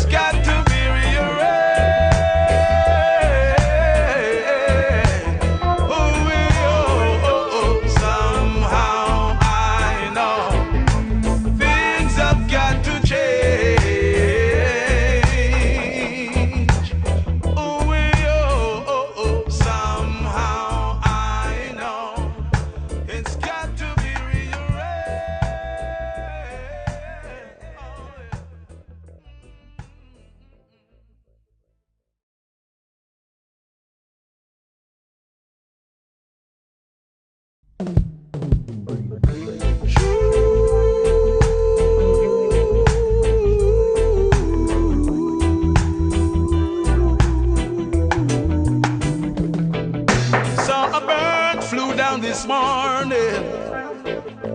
It's got to be rearranged. Somehow I know things have got to change. Somehow I know it's got to be Saw a bird flew down this morning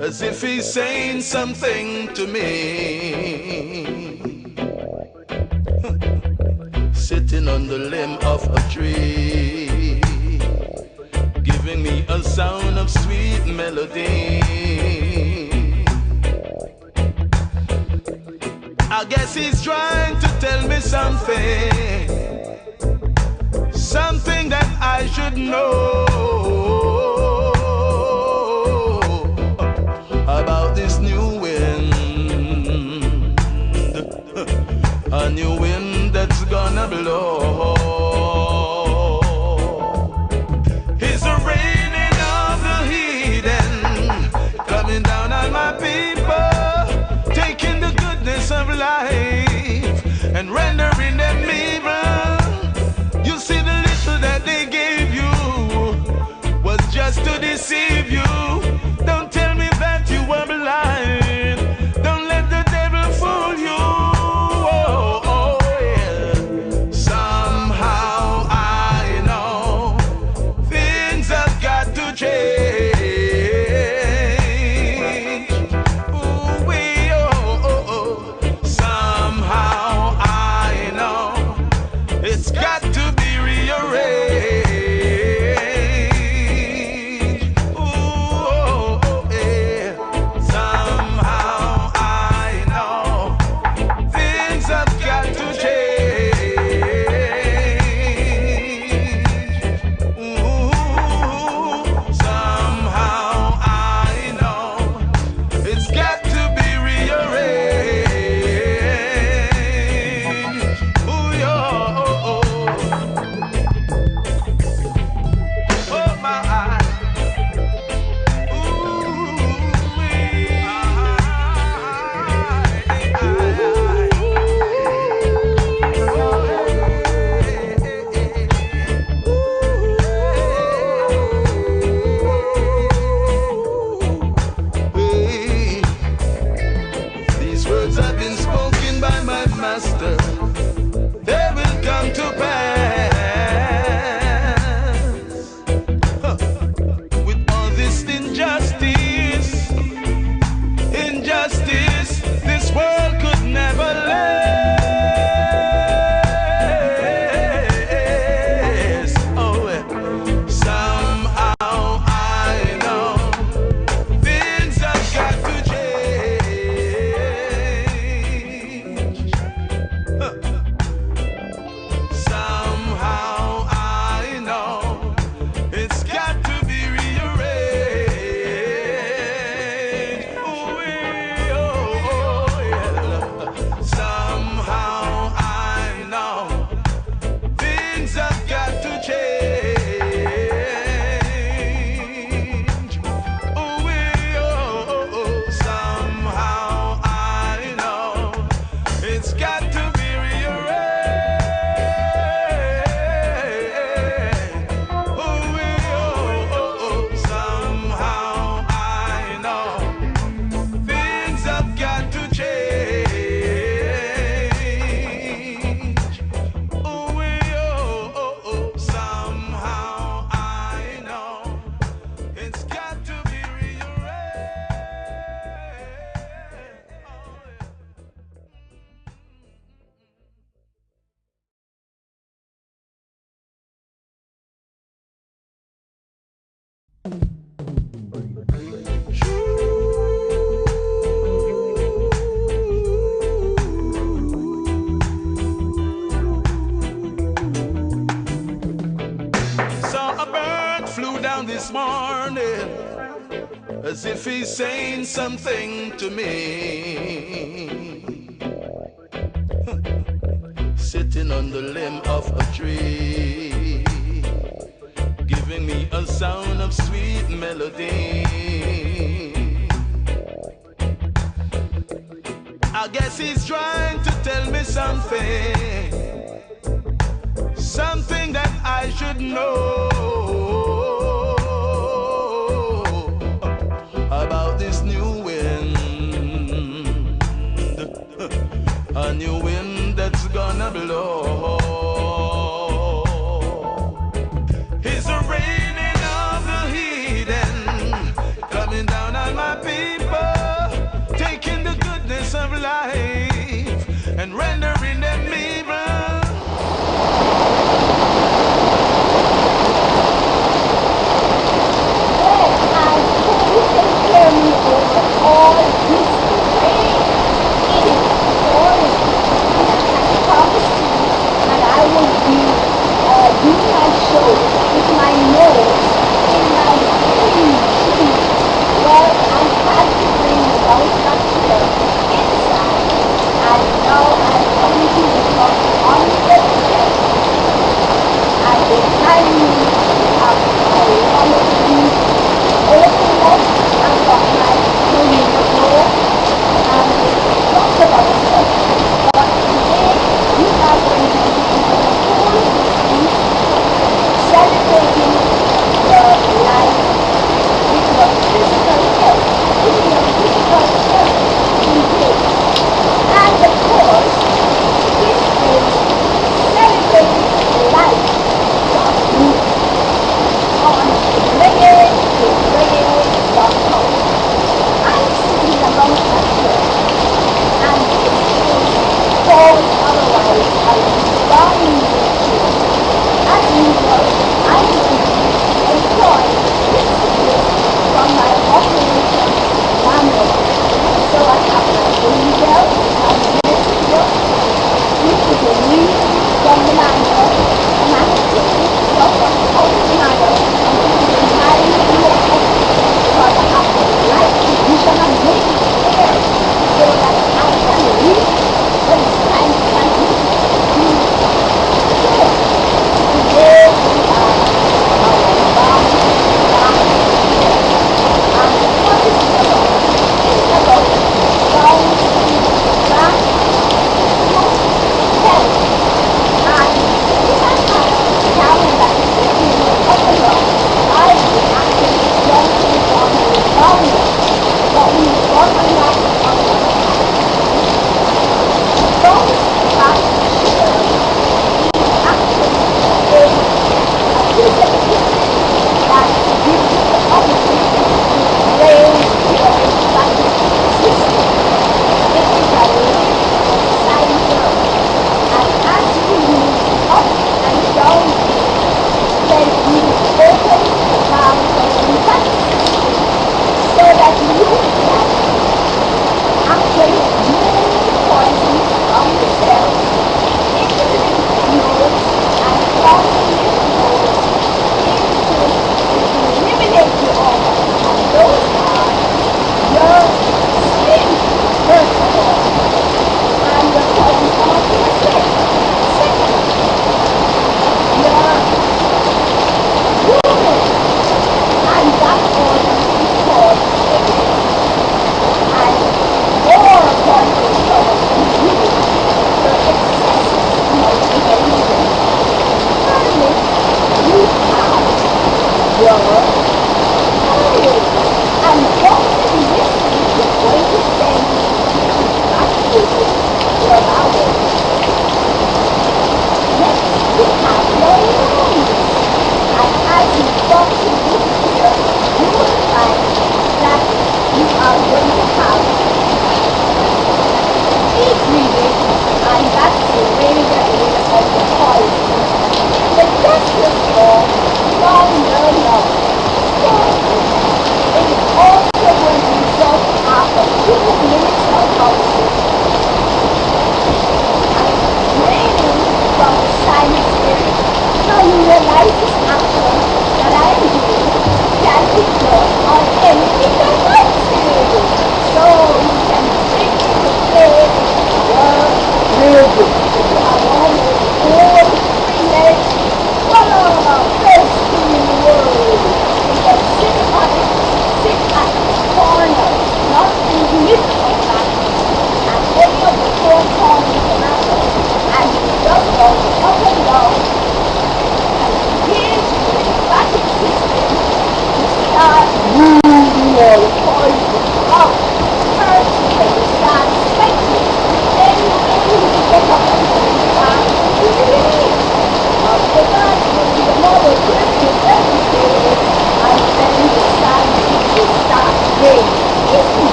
as if he's saying something to me. Sitting on the limb of a tree, giving me a sound of sweet melody. I guess he's trying to tell me something that I should know about this new wind, a new wind that's gonna blow. It's the raining of the heathen coming down on my people, taking the goodness of life and rendering them evil. You see, the little that they gave you was just to deceive you. Don't tell me that you were blind. Don't let the devil fool you. Yeah. Somehow I know things have got to change. Somehow I know it's got to be rearranged. Yeah. Somehow I know things have got to change. Somehow I know it's got to be rearranged. Oh my. These words have been spoken by my master. They will come to pass. With all this injustice, this world could never last. Somehow I know things have got to change. Somehow I know it's got to be rearranged. Somehow I know things have got to change. Somehow I know it's got to be rearranged. Somehow I know things have got to change. Somehow I know it's got to be rearranged. this morning, as if he's saying something to me. Sitting on the limb of a tree, giving me a sound of sweet melody. I guess he's trying to tell me something, something that I should know about this new wind, a new wind that's gonna blow. It's the raining of the heathen coming down on my people, taking the goodness of life and rendering them evil.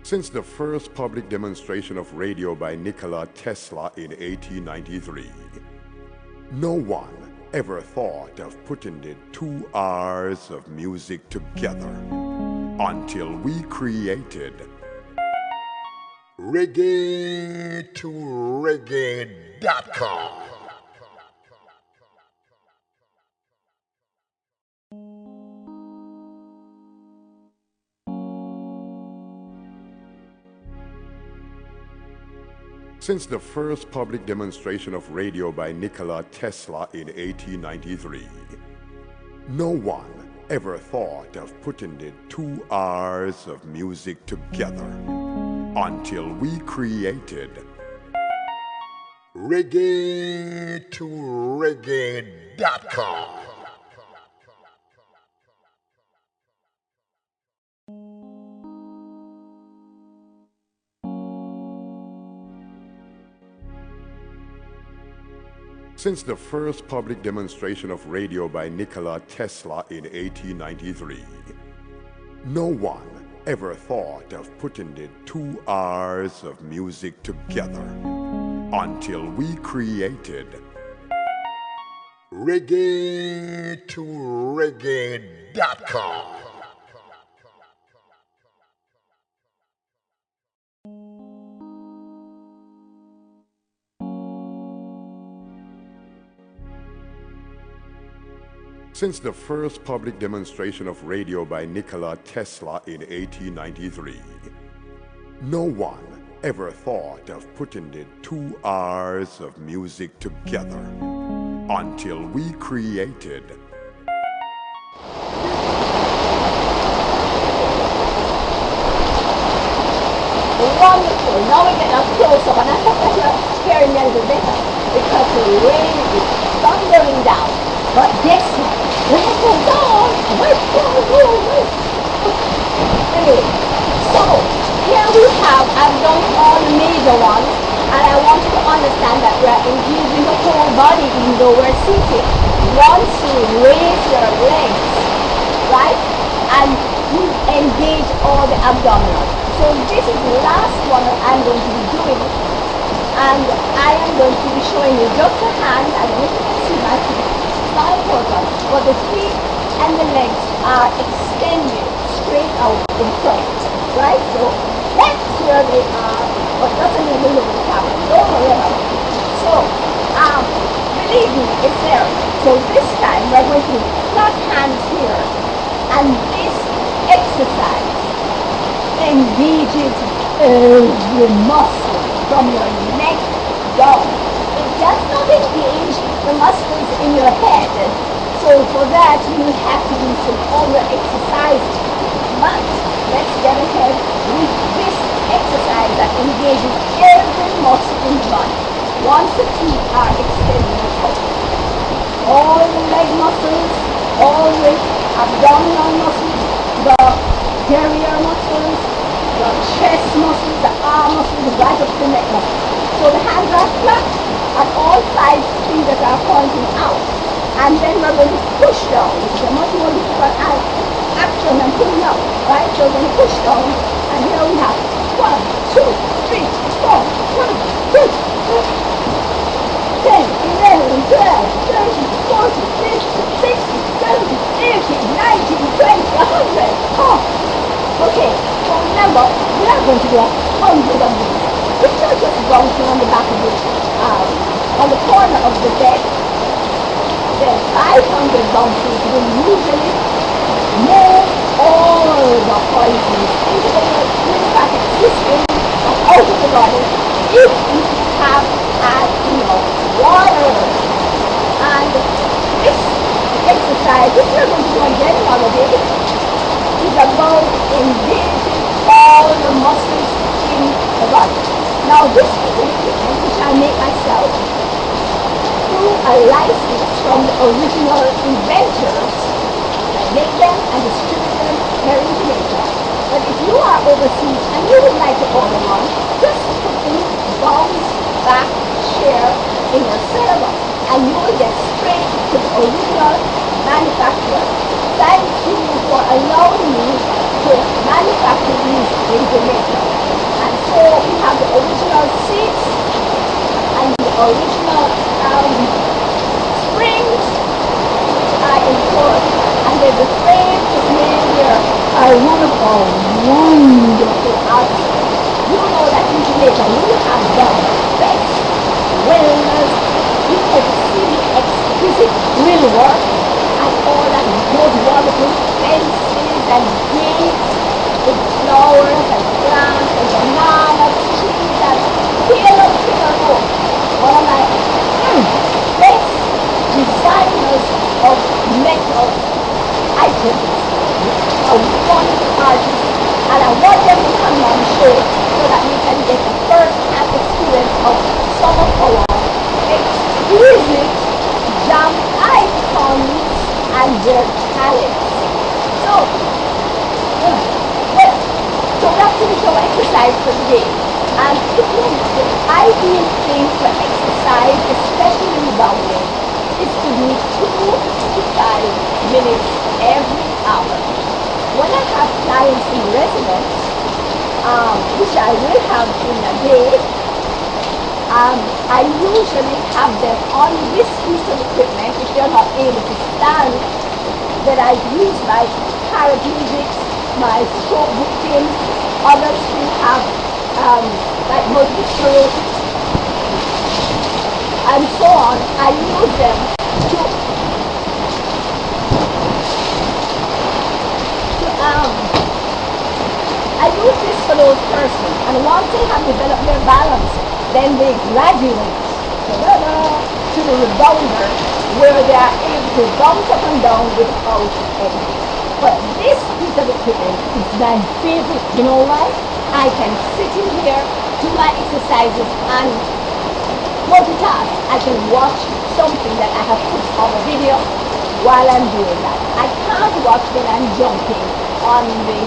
Since the first public demonstration of radio by Nikola Tesla in 1893, no one ever thought of putting the 2 hours of music together until we created reggae2reggae.com. Since the first public demonstration of radio by Nikola Tesla in 1893, no one ever thought of putting the 2 hours of music together until we created reggae2reggae.com. Since the first public demonstration of radio by Nikola Tesla in 1893, no one ever thought of putting the 2 hours of music together until we created reggae2reggae.com. Since the first public demonstration of radio by Nikola Tesla in 1893, no one ever thought of putting the 2 hours of music together until we created wonderful. Now we get a close up, and I hope that you're hearing me a little better because the rain is thundering down. But guess what? Life goes on. Anyway, so here we have, I've done all the major ones, and I want you to understand that we are engaging the whole body even though we're sitting. Once you raise your legs, right, and you engage all the abdominals. So this is the last one that I'm going to be doing, and I am going to be showing you just the hand. I don't know if you can see my feet. Not important, but the feet and the legs are extended straight out in front, right? So that's where they are, but doesn't even look at the camera. Don't worry about it. So, believe me, it's there. So this time we're going to flat hands here, and this exercise engages every muscle from your neck down. It does not engage the muscles in your head. So for that you have to do some other exercises. But let's get ahead with this exercise that engages every muscle in the body. Once the feet are extended out, all the leg muscles, all the abdominal muscles, the derriere muscles, the chest muscles, the arm muscles, right up to the neck muscles. So the hands are flat and all 5 fingers are pointing out. And then we're going to push down, which is a much more difficult action than pulling up, right? So we're going to push down, and here we have 1, 2, 3, 4, 1, 2, 10, 11, 12, 13, 14, 15, 16, 17, 18, 19, 20, 100. Oh. Okay, so remember, we are going to do 100 of these. It's not just bouncing on the back of on the corner of the bed. Then 500 bounces will usually move all the poisons into the lymphatic system and out of the body if you have had enough water. And this exercise, which we're going to do again another day, is about engaging all the muscles in the body. Now this is an equipment which I make myself through a license from the original inventors. I make them and distribute them here in Jamaica. But if you are overseas and you would like to order one, just put in bounce back chair in your server and you will get straight to the original manufacturer. Thank you for allowing me to manufacture these in Jamaica. we have the original seats and the original springs are in force, and then the frame is made here by one of our wonderful artists. You know that in Jamaica we have the best welders. You can see the exquisite grill work and all that good wonderful fences and gates with flowers and plants and banana trees and pillar. One of my best designers of metal items, a wonderful artist, and I want them to come and show so that we can get the first-hand experience of some of our exquisite jam icons and their talents. So that's the show exercise for today. And the ideal thing for exercise, especially in bowling, is to do 2 to 5 minutes every hour. When I have clients in residence, which I will have in a day, I usually have them on this piece of equipment if they're not able to stand, that I use like paraplegics, my stroke victims, others who have like multiple sclerosis and so on. I use them to I use this for those persons, and once they have developed their balance, then they graduate to the rebounder, where they are able to bounce up and down without any. But this piece of equipment is my favorite. You know why? I can sit in here, do my exercises, and multitask. I can watch something that I have put on a video while I'm doing that. I can't watch when I'm jumping on the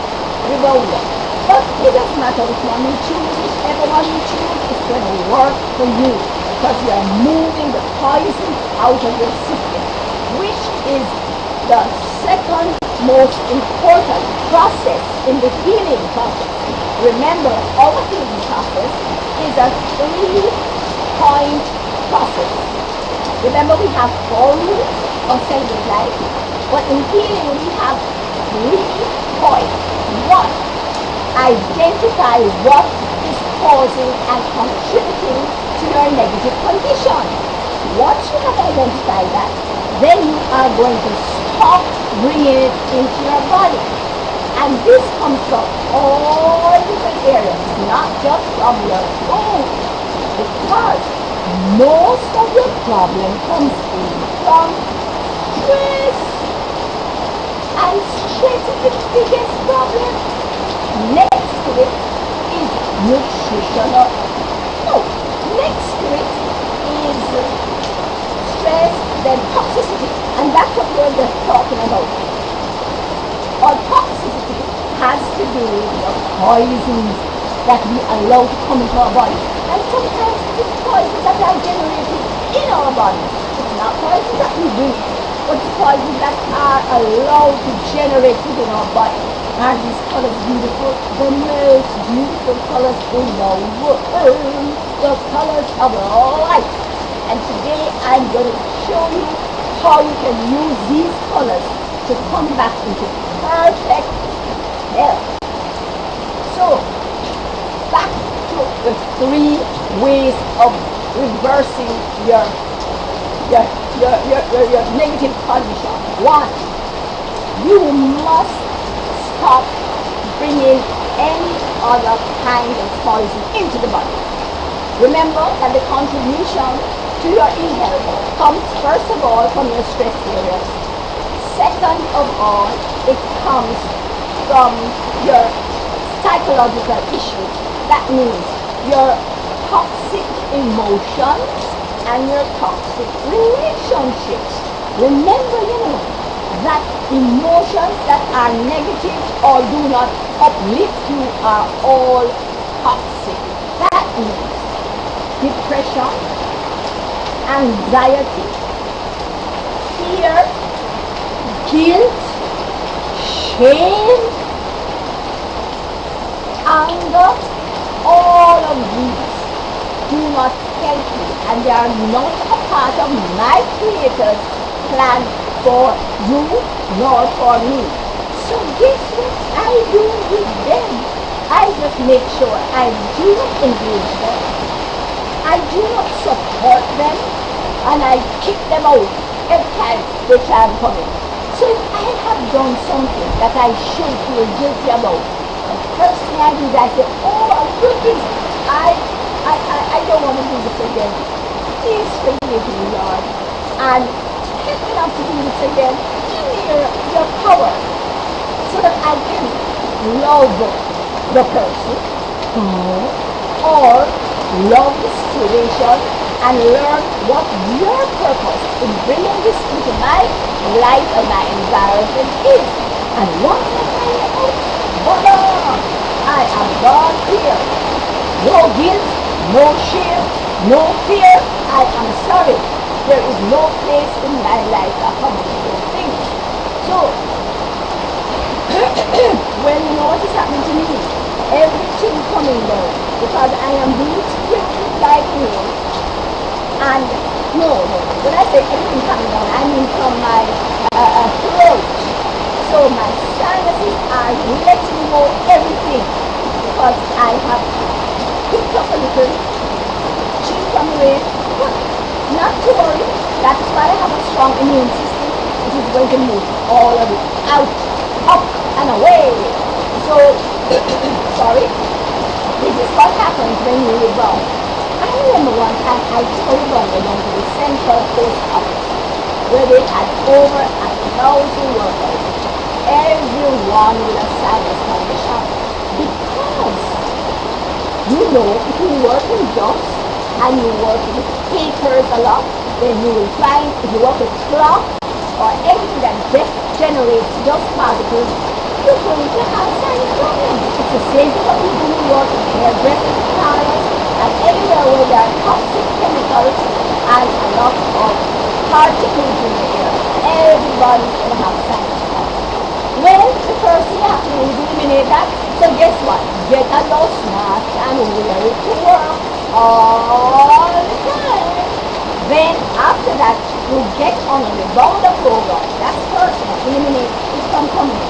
rebounder. But it doesn't matter which one you choose, whichever one you choose, it's going to work for you, because you are moving the poison out of your system, which is the second most important process in the healing process. Remember, our healing process is a 3-point process. Remember, we have 4 rules of cellular life, but in healing we have 3 points. 1, identify what is causing and contributing to your negative condition. Once you have identified that, then you are going to stop bringing it into your body. And this comes from all different areas, not just from your own, because most of your problem comes in from stress. And stress is the biggest problem. Next to it is nutritional. No, next to it is stress, then toxicity. And that's what we're just talking about. Or toxicity has to do with the poisons that we allow to come into our body. And sometimes it's poisons that are generated in our body. It's not poisons that we drink, but the poisons that are allowed to generate within our body. Are these colors beautiful? The most beautiful colors in the world. The colors of life. And today I'm going to show you how you can use these colors to come back into perfect health. So, back to the 3 ways of reversing your negative condition. 1, you must stop bringing any other kind of poison into the body. Remember that the contribution to your ill-health comes first of all from your stress areas. Second of all, it comes from your psychological issues. That means your toxic emotions and your toxic relationships. Remember, that emotions that are negative or do not uplift you are all toxic. That means depression, anxiety, fear, guilt, shame, anger, all of these do not help you, and they are not a part of my Creator's plan for you nor for me. So guess what I do with them? I just make sure I do not engage them, I do not support them, and I kick them out every time they try to come in. So if I have done something that I should feel guilty about, the first thing I do is I say, oh, I'm guilty. I don't want to do this again. Please forgive me, Lord. And help me not to do this again. Give me your power so that I can love the person or love the situation and learn what your purpose in bringing this into my life and my environment is. And once I find it out, voila, I am God here. No guilt, no shame, no fear. I am sorry. There is no place in my life to accomplish those things. So, when you know what is happening to me, everything coming down, because I am being scripted like me. And no, when I say everything coming down, I mean from my throat. So my sinuses are letting go everything, because I have picked up a little chip from away. But not to worry, that's why I have a strong immune system. It is going to move all of it out, up and away. So, sorry, this is what happens when you rebound. I remember one time I told them they went to the Central Post Office where they had over 1,000 workers. Everyone with a sinus condition. Because, you know, if you work in dust and you work with papers a lot, then you will find if you work with cloth or anything that generates dust particles, you're going to have sinus problems. It's the same for people who work in hairdressing parlors and anywhere where there are toxic chemicals and a lot of particles in the air. Everybody's going to have sinus problems. Well, the first thing you have to do is eliminate that. So guess what? Get a nose mask and wear it to work all the time. Then after that, you get on a rebounder program. That's first one. Eliminate it from coming.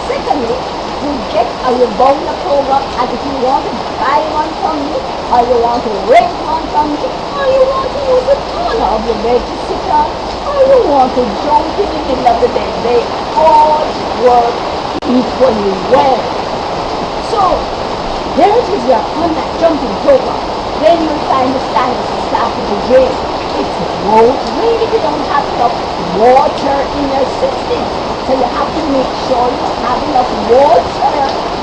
Secondly, you get a rebounder program, and if you want to buy one from me, or you want to rent one from me, or you want to use the corner of your bed to sit on, or you want to jump in the middle of the bed, they all work equally well. So, there it is, you're on that jumping program. Then you'll find the sinuses starting to drain. It won't rain if you don't have enough water in your system. So you have to make sure you have enough water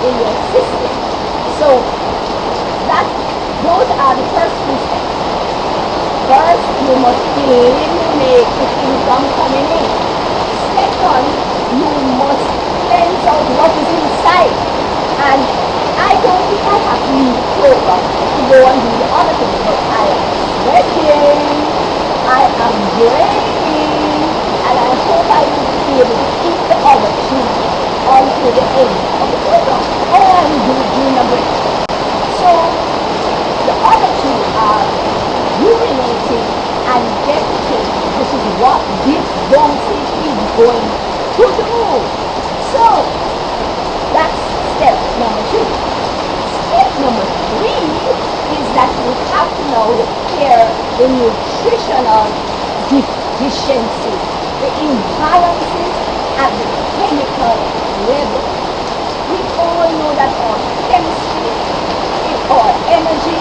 in your system. So those are the first two steps. First, you must eliminate the thing from coming in. Second, you must cleanse out what is inside. And I don't think I have to use the program to go and do the other thing, but I am sweating, I am draining, and I hope I will be able to keep the other two until the end of the program. Or I will do it during a break. So, the other two are urinating and defecating, which is what this dosage is going to do. So, that's step number 2. Step number 3 is that we have to now repair the nutritional deficiencies, the imbalances at the chemical level. We all know that our chemistry, our energy,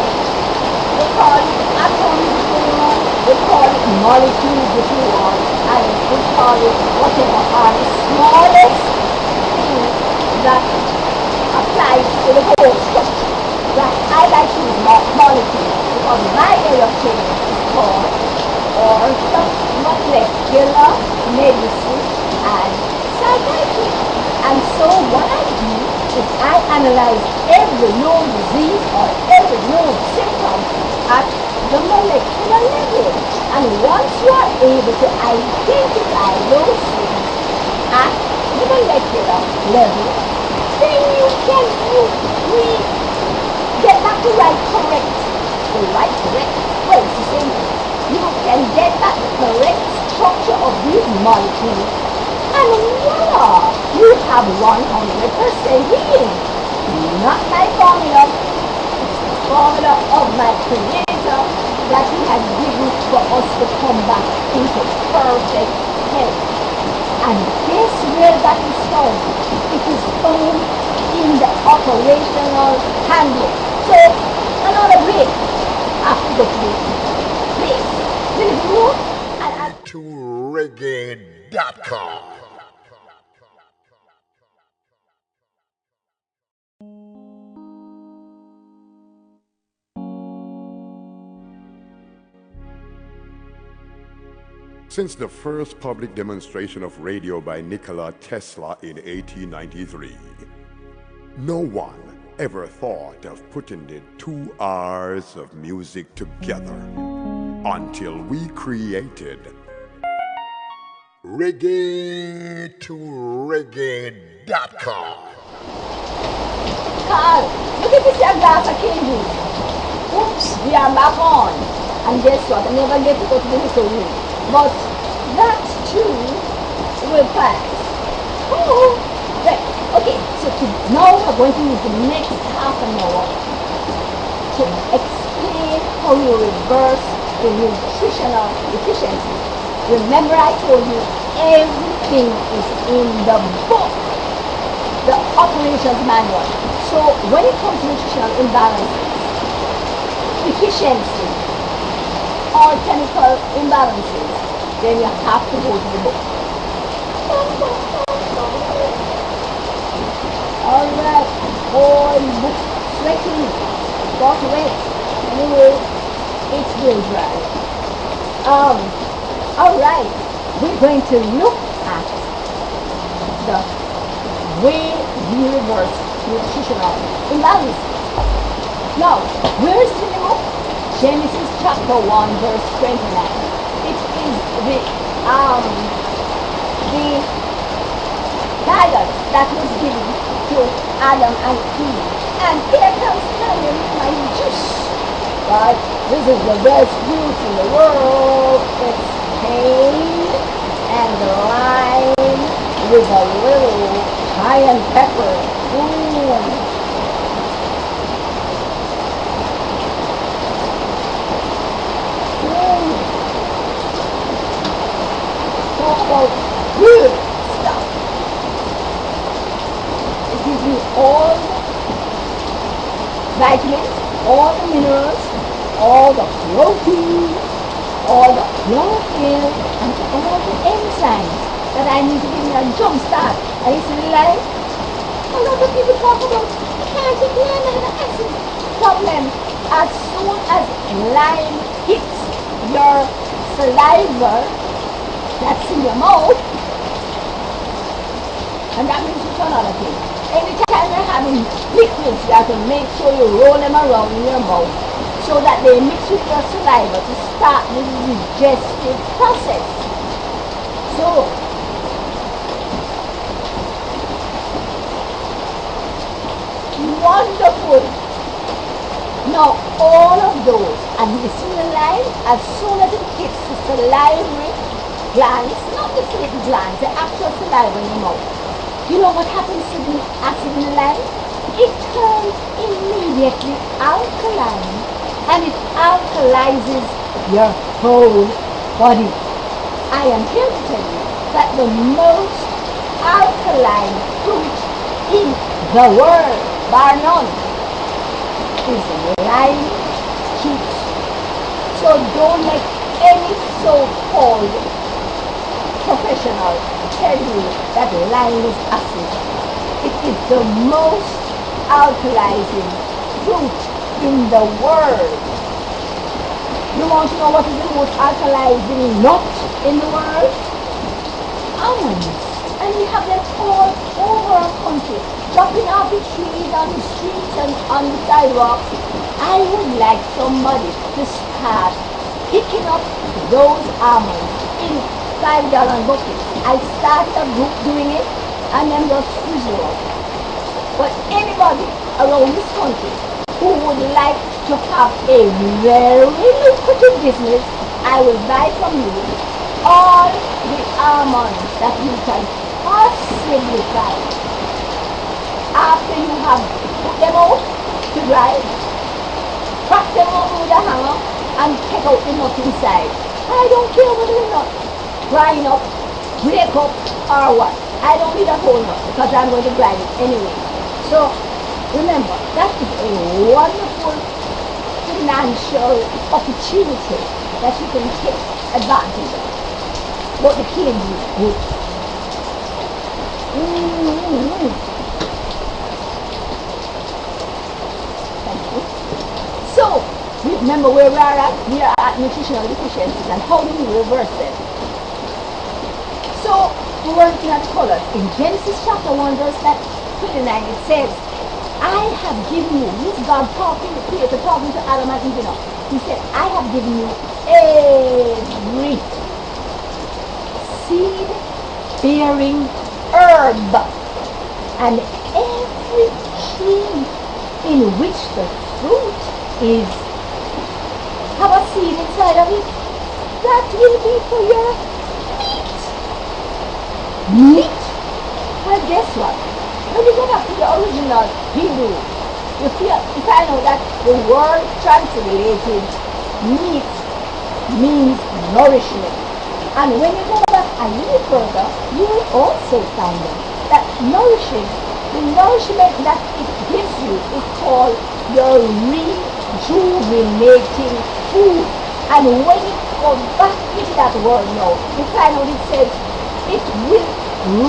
we call it atoms if you want, we call it molecules if you want, and we call it whatever are the smallest things that applies to the whole structure. Right? I like to use molecules because my area of training is called orthomolecular medicine and psychiatry. And so what I do is I analyze every known disease or every known symptom at the molecular level. And once you are able to identify those things at the molecular level, then we get back to write correct. To write correct. Well, it's the same thing. You can get at the correct structure of these molecules, and voila, you have 100% healing. Not my formula, it's the formula of my Creator that He has given for us to come back into perfect health. And guess where that is found? It is found in the operational handbook. So, another break. After the break, please, leave the room and To reggae.com. Since the first public demonstration of radio by Nikola Tesla in 1893, no one ever thought of putting the 2 hours of music together until we created Reggae to reggae.com. Carl, look at this young glass of candy. Oops, we are back on. And guess what? I never get to go to the history. But that too will pass. Oh, right. Okay, so now we're going to use the next half an hour to explain how you reverse the nutritional deficiency. Remember I told you everything is in the book, the operations manual. So when it comes to nutritional imbalances, deficiency, or chemical imbalances, then you have to go to the book. Alright, all book sweating, got wet. Anyway, it will dry. Alright, we're going to look at the way we reverse nutritional imbalance. Now, where is it in the book? Genesis chapter 1 verse 29. It is the guidance that was given to Adam and Eve. And here comes Daniel with my juice. Right? This is the best fruit in the world. It's cane and lime with a little cayenne pepper. Ooh. Talk about good stuff. It gives you all the vitamins, all the minerals, all the protein, all the chlorophyll, and all the enzymes that I need to give me a jump start. And it's like a lot of people talk about can't take amino acid problem. As soon as lime hits your saliva, that's in your mouth, and that means it's another thing. Anytime you're having liquids, you have to make sure you roll them around in your mouth so that they mix with your saliva to start the digestive process. So, wonderful. Now, all of those, and you see the lime, as soon as it hits the salivary glands, not the little glands, the actual saliva in your mouth, you know what happens to the acid in the lime? It turns immediately alkaline, and it alkalizes your whole body. I am here to tell you that the most alkaline fruit in the world, bar none, is lime juice. So don't let any so-called professional tell you that lime is acid. It is the most alkalizing fruit in the world. You want to know what is the most alkalizing nut in the world? Almonds. And we have them all over our country, dropping off the trees on the streets and on the sidewalks. I would like somebody to start picking up those almonds in $5 buckets. I started a group doing it, and then just fizzle out. But anybody around this country who who would like to have a very lucrative business, I will buy from you all the almonds that you can possibly find. After you have put them out to dry, crack them open with a hammer and take out the nut inside. I don't care whether the nut grind up, break up, or what. I don't need a whole nut because I'm going to grind it anyway. So remember, that is a wonderful financial opportunity that you can take advantage of. But the cane is good. Thank you. So, remember where we are at? We are at nutritional deficiencies and how do we reverse them? So, we're looking at the colors. In Genesis chapter 1 verse 29 it says, I have given you, this is God talking, the Creator talking to Adam and Eve. He said, I have given you every seed-bearing herb and every tree in which the fruit is have a seed inside of it. That will be for your meat. Well, guess what? When you go back to the original Hebrew, you find out that the word translated meat means nourishment. And when you go back a little further, you will also find out that the nourishment that it gives you is called your rejuvenating food. And when you go back into that word now, you find out it says it will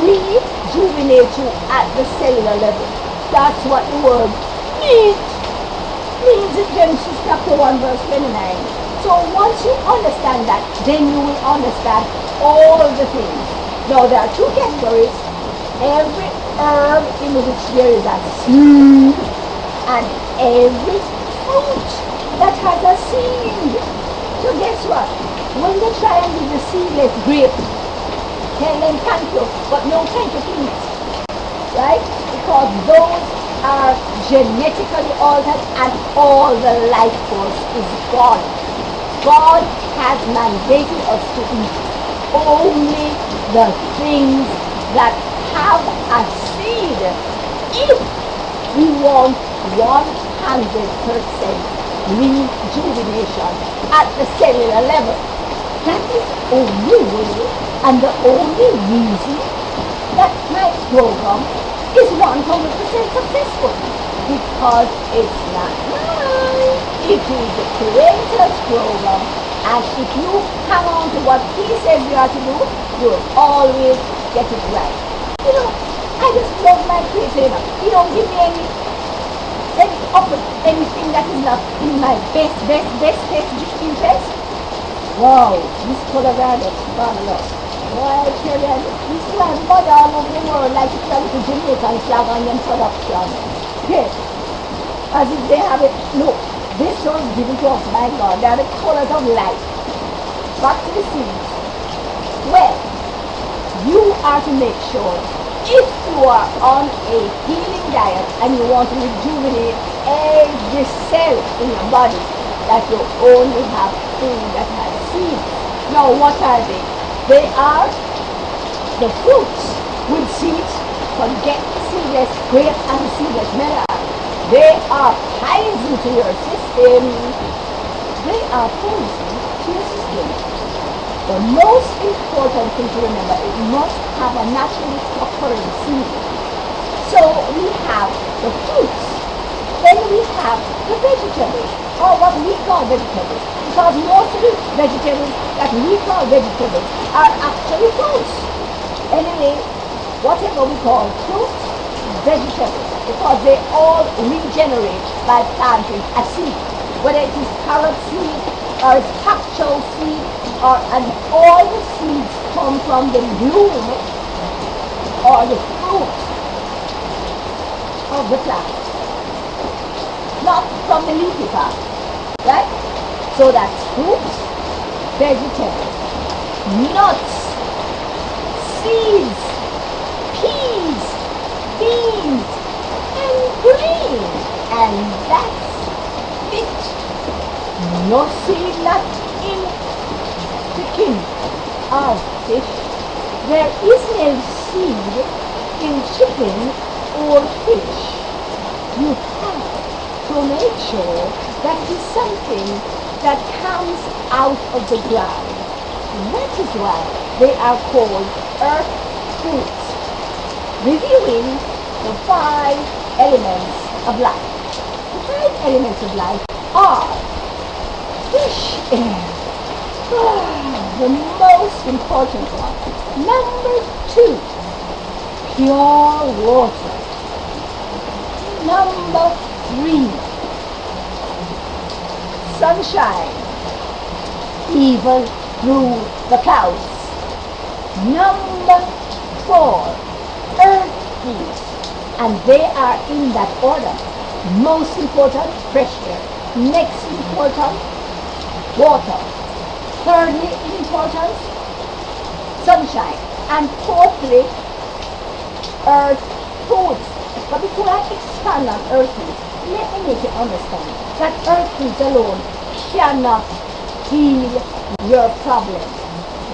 rejuvenate you at the cellular level. That's what the word meat means in Genesis chapter 1 verse 29. So once you understand that, then you will understand all the things. Now there are two categories. Every herb in which there is a seed and every fruit that has a seed. So guess what? When they try and give the seedless grape, tell them thank you, but no thank you please. Right? Because those are genetically altered and all the life force is gone. God has mandated us to eat only the things that have a seed if we want 100% rejuvenation at the cellular level. That is the only way and the only reason that my program is 100% successful. Because it's not mine. It is the Creator's program. And if you hang on to what He says you are to do, you'll always get it right. You know, I just love my Creator. He don't give me anything that is not in my best interest. Wow, this color guard is marvelous. Why, I tell you, this one mother all over the world like it's a little Jamaican flag on them production. Yes. As if they have it. Look, this was given to us by God. They are the colors of life. Back to the seeds. Well, you are to make sure if you are on a healing diet and you want to rejuvenate every cell in your body, that you only have food that has seeds. Now what are they? They are the fruits with seeds. Forget the seedless grape and the seedless melon. They are poison to your system. They are poison to your system. The most important thing to remember, it must have a naturally occurring seed. So we have the fruits. Then we have the vegetables, or what we call vegetables. Because most of the vegetables that we call vegetables are actually fruits. Anyway, whatever we call fruits, vegetables, because they all regenerate by planting a seed. Whether it is carrot seed, or it's pak choy seed, and all the seeds come from the bloom or the fruit of the plant, not from the leafy part, right? So that's fruits, vegetables, nuts, seeds, peas, beans, and grains. And that's You're seeing that in chicken or fish. There is no seed in chicken or fish. You have to make sure that it is something that comes out of the ground. That is why they are called earth fruits, reviewing the 5 elements of life. The 5 elements of life are fish air, the most important one. Number 2, pure water. Number 3, sunshine, even through the clouds. Number 4, earth fruits, and they are in that order. Most important, fresh air. Next important, water. Thirdly in importance, sunshine. And fourthly, earth foods. But before I expand on earth foods, let me make you understand that earth foods alone cannot heal your problem.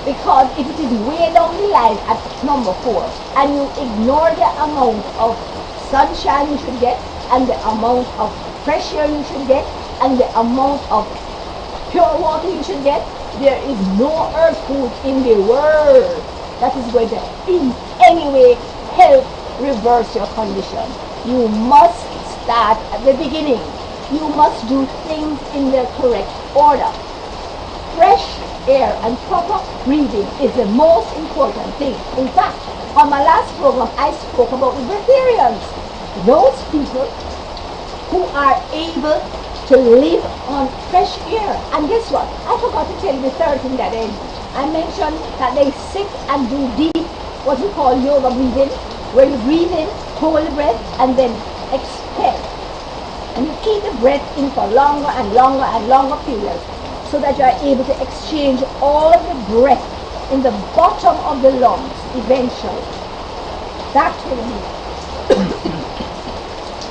Because if it is way down the line at number 4 and you ignore the amount of sunshine you should get and the amount of fresh air you should get and the amount of pure water you should get, there is no earth food in the world that is going to in any way help reverse your condition. You must start at the beginning. You must do things in the correct order. Fresh air and proper breathing is the most important thing. In fact, on my last program, I spoke about the breatharians. Those people who are able to live on fresh air. And guess what? I forgot to tell you the third thing that I mentioned that they sit and do deep, what we call yoga breathing, where you breathe in, hold the breath, and then exhale. And you keep the breath in for longer and longer and longer periods, so that you are able to exchange all of the breath in the bottom of the lungs eventually. That will be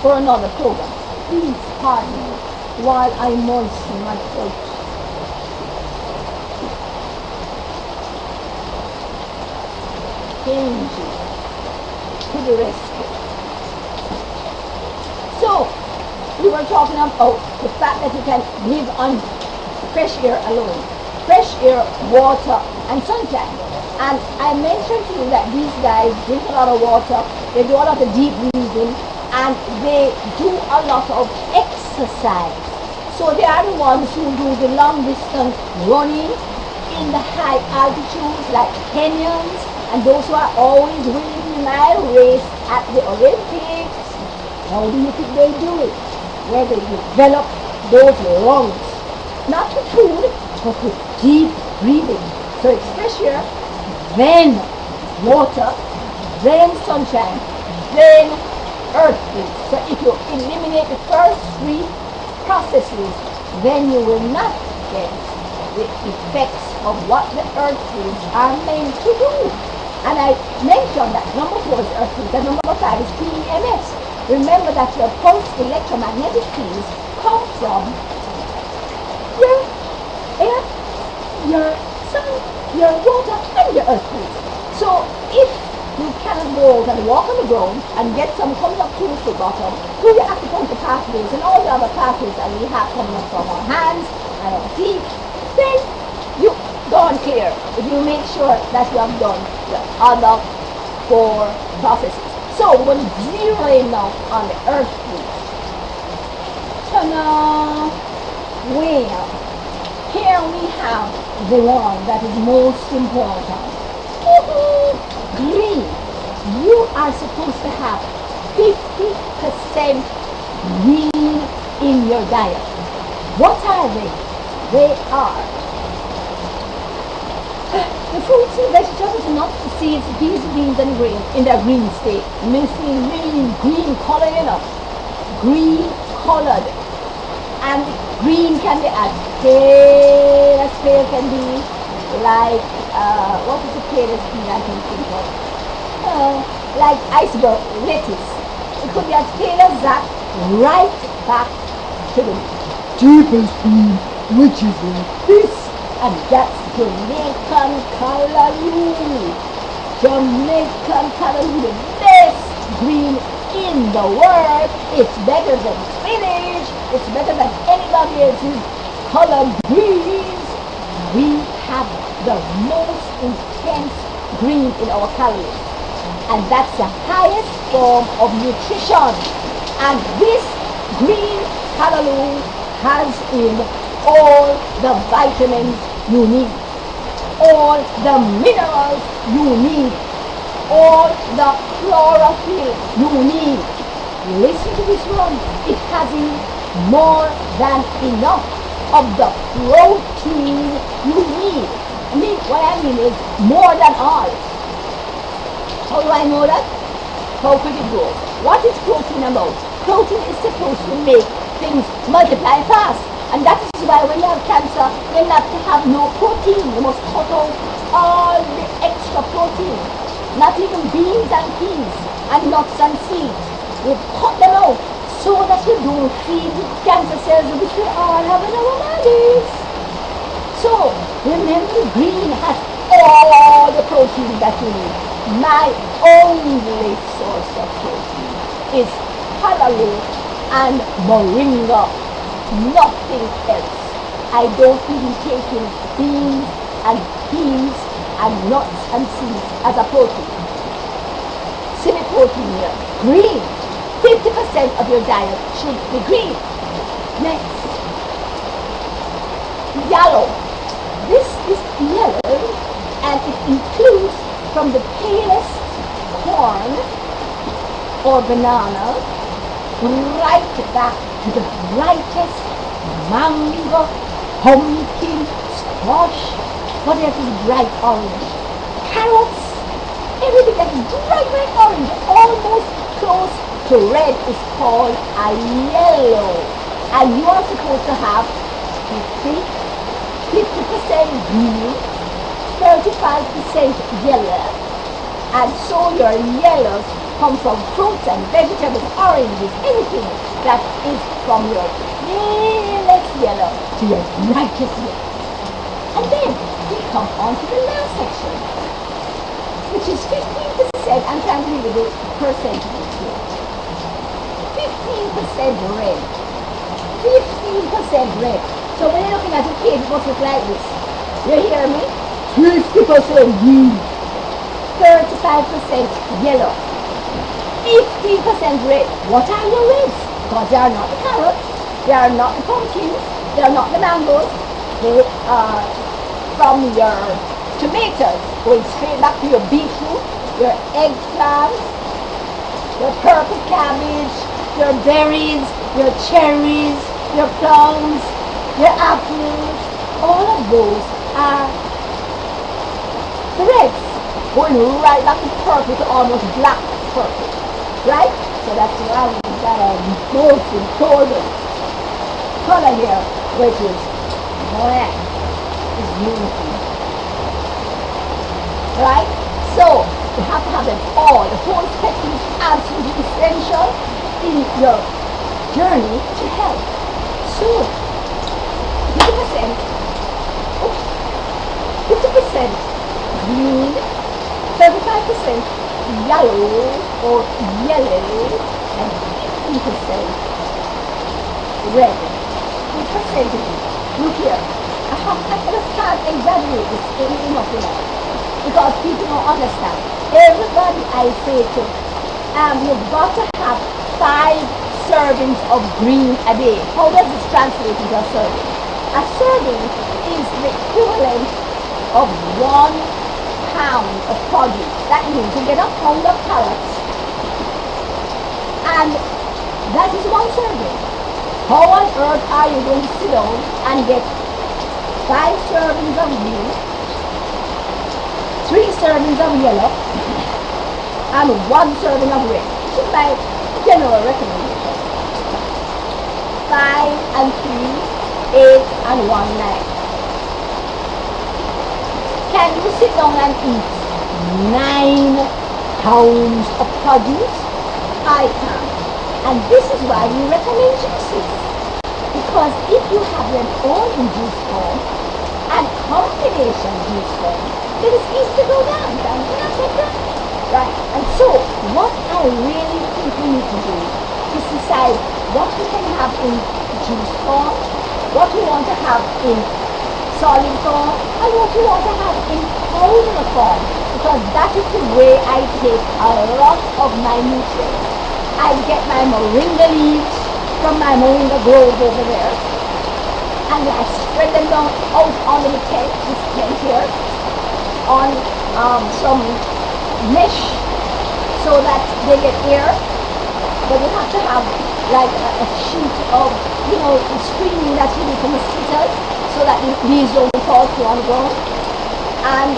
for another program. Please pardon me while I moisten my throat. Angel to the rescue. So, we were talking about the fact that you can live on fresh air alone. Fresh air, water, and sunshine. And I mentioned to you that these guys drink a lot of water, they do a lot of deep breathing, and they do a lot of exercise. So they are the ones who do the long distance running in the high altitudes like Kenyans, and those who are always winning the mile race at the Olympics. How do you think they do it? Where they develop those lungs. Not with food, but with deep breathing. So it's fresh air, then water, then sunshine, then earth foods. So if you eliminate the first 3 processes, then you will not get the effects of what the earth foods are meant to do. And I mentioned that number 4 is earth foods and number 5 is PEMS. Remember that your pulse electromagnetic fields come from your air, your sun, your water, and your earth foods. So if you cannot go out and walk on the ground and get some coming up to the bottom through the acupuncture pathways and all the other pathways that we have coming up from our hands and our feet, then you go on clear if you make sure that you have done the other 4 processes. So we're going to zero in now on the earth foods. Ta-da! Well, here we have the one that is most important. Green. You are supposed to have 50% green in your diet. What are they? They are the fruits and vegetables, nuts, seeds, peas, beans, and grains in their green state. Missing green color, you know. Green colored. And green can be as pale as pale can be, like, what is the palest thing I can think of? Like iceberg lettuce. It could be as pale as that, right back to the deepest green which is like this, and that's Jamaican callaloo. Jamaican callaloo, the best green in the world. It's better than spinach. It's better than anybody else's color greens. We have the most intense green in our calories, and that's the highest form of nutrition. And this green callaloo has in all the vitamins you need, all the minerals you need, all the chlorophyll you need. Listen to this one. It has in more than enough of the protein you need. What I mean is more than all. How do I know that? How could it go? What is protein about? Protein is supposed to make things multiply fast. And that is why when you have cancer, you have to have no protein. You must cut out all the extra protein. Not even beans and peas and nuts and seeds. You cut them out so that you don't feed cancer cells, which we all have in our bodies. So, remember, green has all the protein that you need. My only source of protein is callaloo and moringa. Nothing else. I don't even take in beans and peas and nuts and seeds as a protein. Semi protein here. Green. 50% of your diet should be green. Next. Yellow. This is yellow, and it includes from the palest corn or banana right back to the brightest mango, pumpkin, squash, whatever is bright orange. Carrots, everything that is bright orange, almost close to red is called a yellow. And you are supposed to have 50% green, 35% yellow. And so your yellows come from fruits and vegetables, oranges, anything that is from your palest yellow to your brightest yellow. And then we come on to the last section, which is 15%. I'm trying to read the percentages here. 15% red. 15% red. So when you're looking at a cake, it must look like this. You hear me? 50% green, 35% yellow, 15% red. What are your reds? Because they are not the carrots, they are not the pumpkins, they are not the mangoes. They are from your tomatoes, going straight back to your beetroot, your eggplant, your purple cabbage, your berries, your cherries, your plums, your apples. All of those are the reds, going right back to purple to almost black purple, right? So that's why we got a most important color here, which is black, is unity, right? So you have to have them all. The whole spectrum is absolutely essential in your journey to health. So 50% green, 35% yellow or yellow, and 15% red. The percentages. Look here. I can't exaggerate this enough, because people don't understand. Everybody I say to, you've got to have 5 servings of green a day. How does this translate into a serving? A serving is the equivalent of 1 pound of produce. That means you get a pound of carrots, and that is 1 serving. How on earth are you going to sit down and get 5 servings of green, 3 servings of yellow, and 1 serving of red? This is my general recommendation. 5 and 3, 8 and 1, 9. Can you sit down and eat 9 pounds of produce? I can. And this is why we recommend juices. Because if you have them all in juice form and combination juice form, then it's easy to go down. Right? And so what I really think we need to do is decide what we can have in juice form, what we want to have in solid form, and what we want to have in powder form. Because that is the way I take a lot of my nutrients. I get my moringa leaves from my moringa grove over there, and I spread them down out on the tent, this tent here, on some mesh so that they get air. But you have to have like a sheet of, screening that you do for mosquitoes so that the bees don't fall through on the ground. And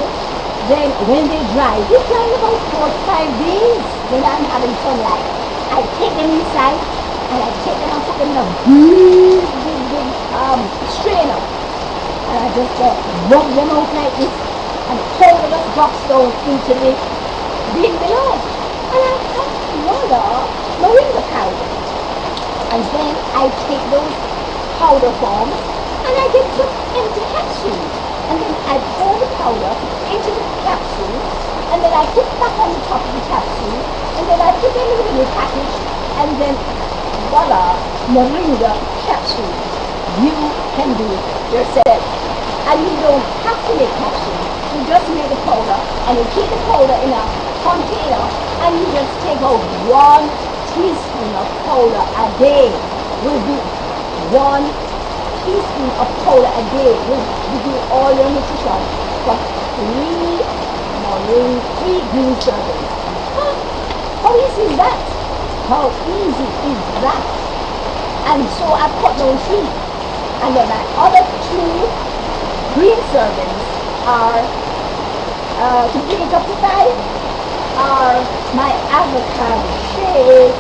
then when they dry, they dry in about 4 to 5 days when I'm having sunlight. I take them inside and I take them and put them in a big strainer. And I just rub them out like this, and the powder just drops down into the bin below. And I have voila, moringa powder. And then I take those powder forms and I get some empty capsules. And then I pour the powder into the capsule, and then I put back on the top of the capsule, and then I put them in the little package, and then voila, moringa capsule. You can do it yourself. And you don't have to make capsules. You just make the powder, and you keep the powder in a container, and you just take out 1 teaspoon of powder a day. Will do 1 teaspoon of powder a day will give you all your nutrition for 3 green servings. How easy is that? How easy is that? And so I cut down 3. And then my other 2 green servings are, to bring it up to 5, are my avocado shake.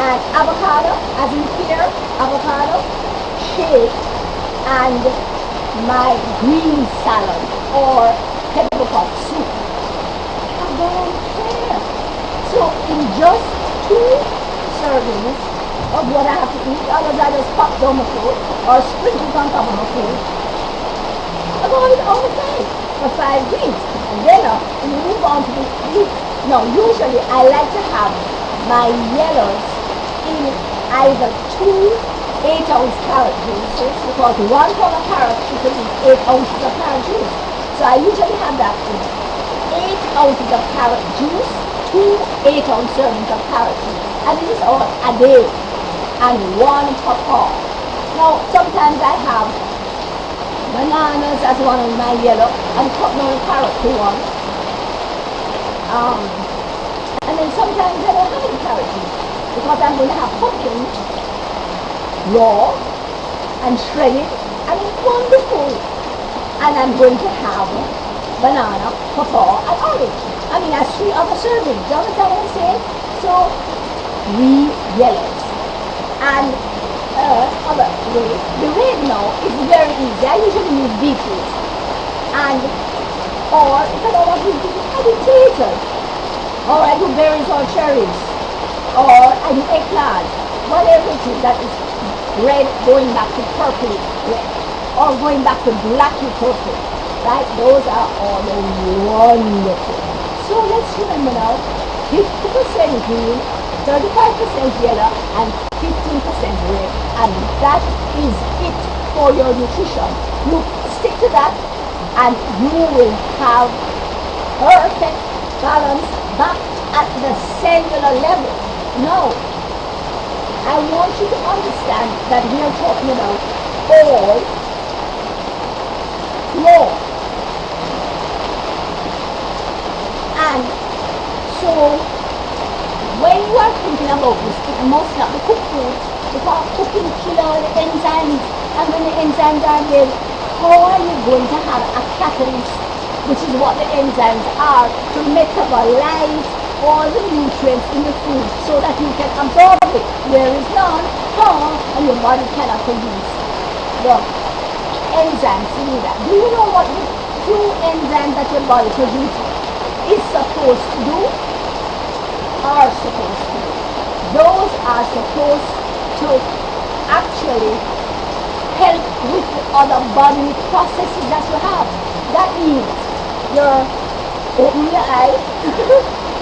And avocado, as in here, avocado, shake, and my green salad or pepper pot soup. I don't care. So in just 2 servings of what I have to eat, others I just pop down my food or sprinkle it on top of my food, I'm going to eat all the time for 5 greens. And then we move on to the wheat. Now usually I like to have my yellows in either 2 8-ounce carrot juices, because 1 pound of carrot should be 8 ounces of carrot juice. So I usually have that in 8 ounces of carrot juice, 2 8-ounce servings of carrot juice. And this is all a day. And 1 pawpaw. Now sometimes I have bananas as one of my yellow and cut down the carrot to 1. And then sometimes I don't have any carrot juice, because I'm going to have pumpkin raw and shredded and wonderful. And I'm going to have banana, pawpaw, and orange. I mean, that's 3 other servings. Do you understand what I'm saying? So, 3 yellows. And the red now is very easy. I usually use beetroot. And, or if I don't want to use beetroot, I do tomatoes. Or I do berries or cherries. Or I do eggplant. Whatever it is that is red going back to purple red, or going back to blacky purple, right? Those are all wonderful. So let's remember now, 50% green, 35% yellow, and 15% red, and that is it for your nutrition. You stick to that, and you will have perfect balance back at the cellular level. Now, I want you to understand that we are talking about all raw. And so when you are thinking about this, it must not be cooked food, because cooking kills all the enzymes, and when the enzymes are dead, how are you going to have a catalyst, which is what the enzymes are, to metabolize all the nutrients in the food so that you can absorb it? There is none, and your body cannot produce the enzymes to do that. Do you know what the 2 enzymes that your body produces is supposed to do? Are supposed to do. Those are supposed to actually help with the other bodily processes that you have. That means your opening your eyes,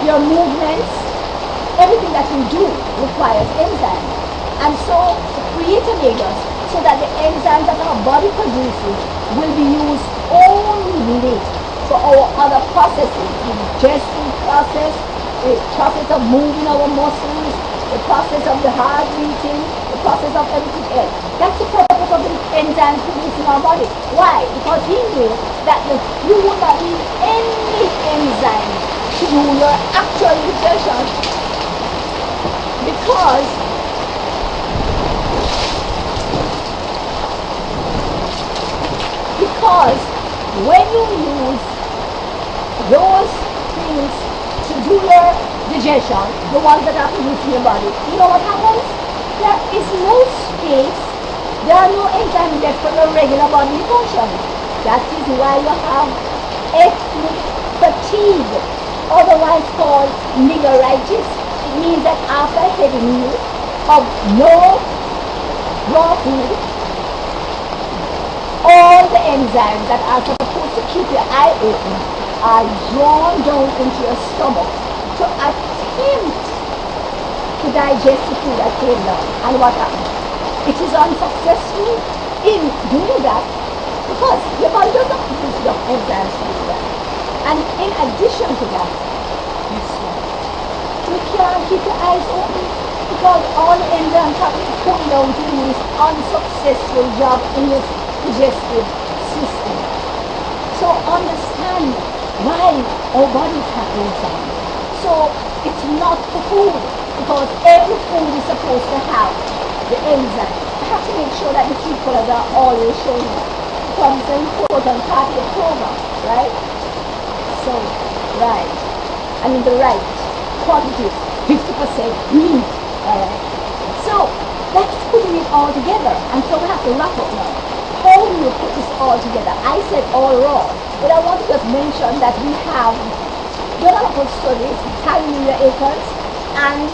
your movements, everything that you do requires enzymes. And so the Creator made us so that the enzymes that our body produces will be used only for our other processes, the digestion process, the process of moving our muscles, the process of the heart beating, the process of everything else. That's the purpose of the enzymes produced in our body. Why? Because he knew that you would not need any enzymes to do your actual digestion, because when you use those things to do your digestion, the ones that are produced in your body, you know what happens? There is no space, there are no enzymes left for your regular bodily function. That is why you have ethnic fatigue, otherwise called nigeritis. It means that after a heavy meal of no raw food, all the enzymes that are supposed to keep your eye open are drawn down into your stomach to attempt to digest the food that came down. And what happens? It is unsuccessful in doing that because your body does not produce enough enzymes to do that. And in addition to that, you can't keep your eyes open because all the enzymes have to come down to do this unsuccessful job in your digestive system. So understand why our bodies have enzymes. So it's not the food, because every food is supposed to have the enzyme. I have to make sure that the food colors are always showing up because it's an important part of the program, right? So, right. And in the right quantities, 50% green, alright? So, that's putting it all together. And so we have to wrap up now. How do you put this all together? I said all raw, but I want to just mention that we have done a lot of studies, Hallelujah Acres and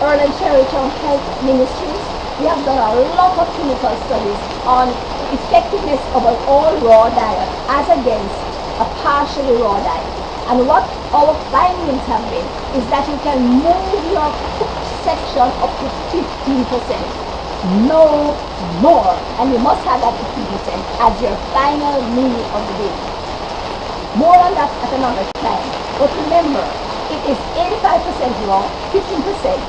Earl and Cherrytown Health Ministries. We have done a lot of clinical studies on the effectiveness of an all raw diet as against a partially raw diet. And what our findings have been is that you can move your cooked section up to 15%. No more. And you must have that 15% as your final meal of the day. More than that at another time. But remember, it is 85% raw, 15%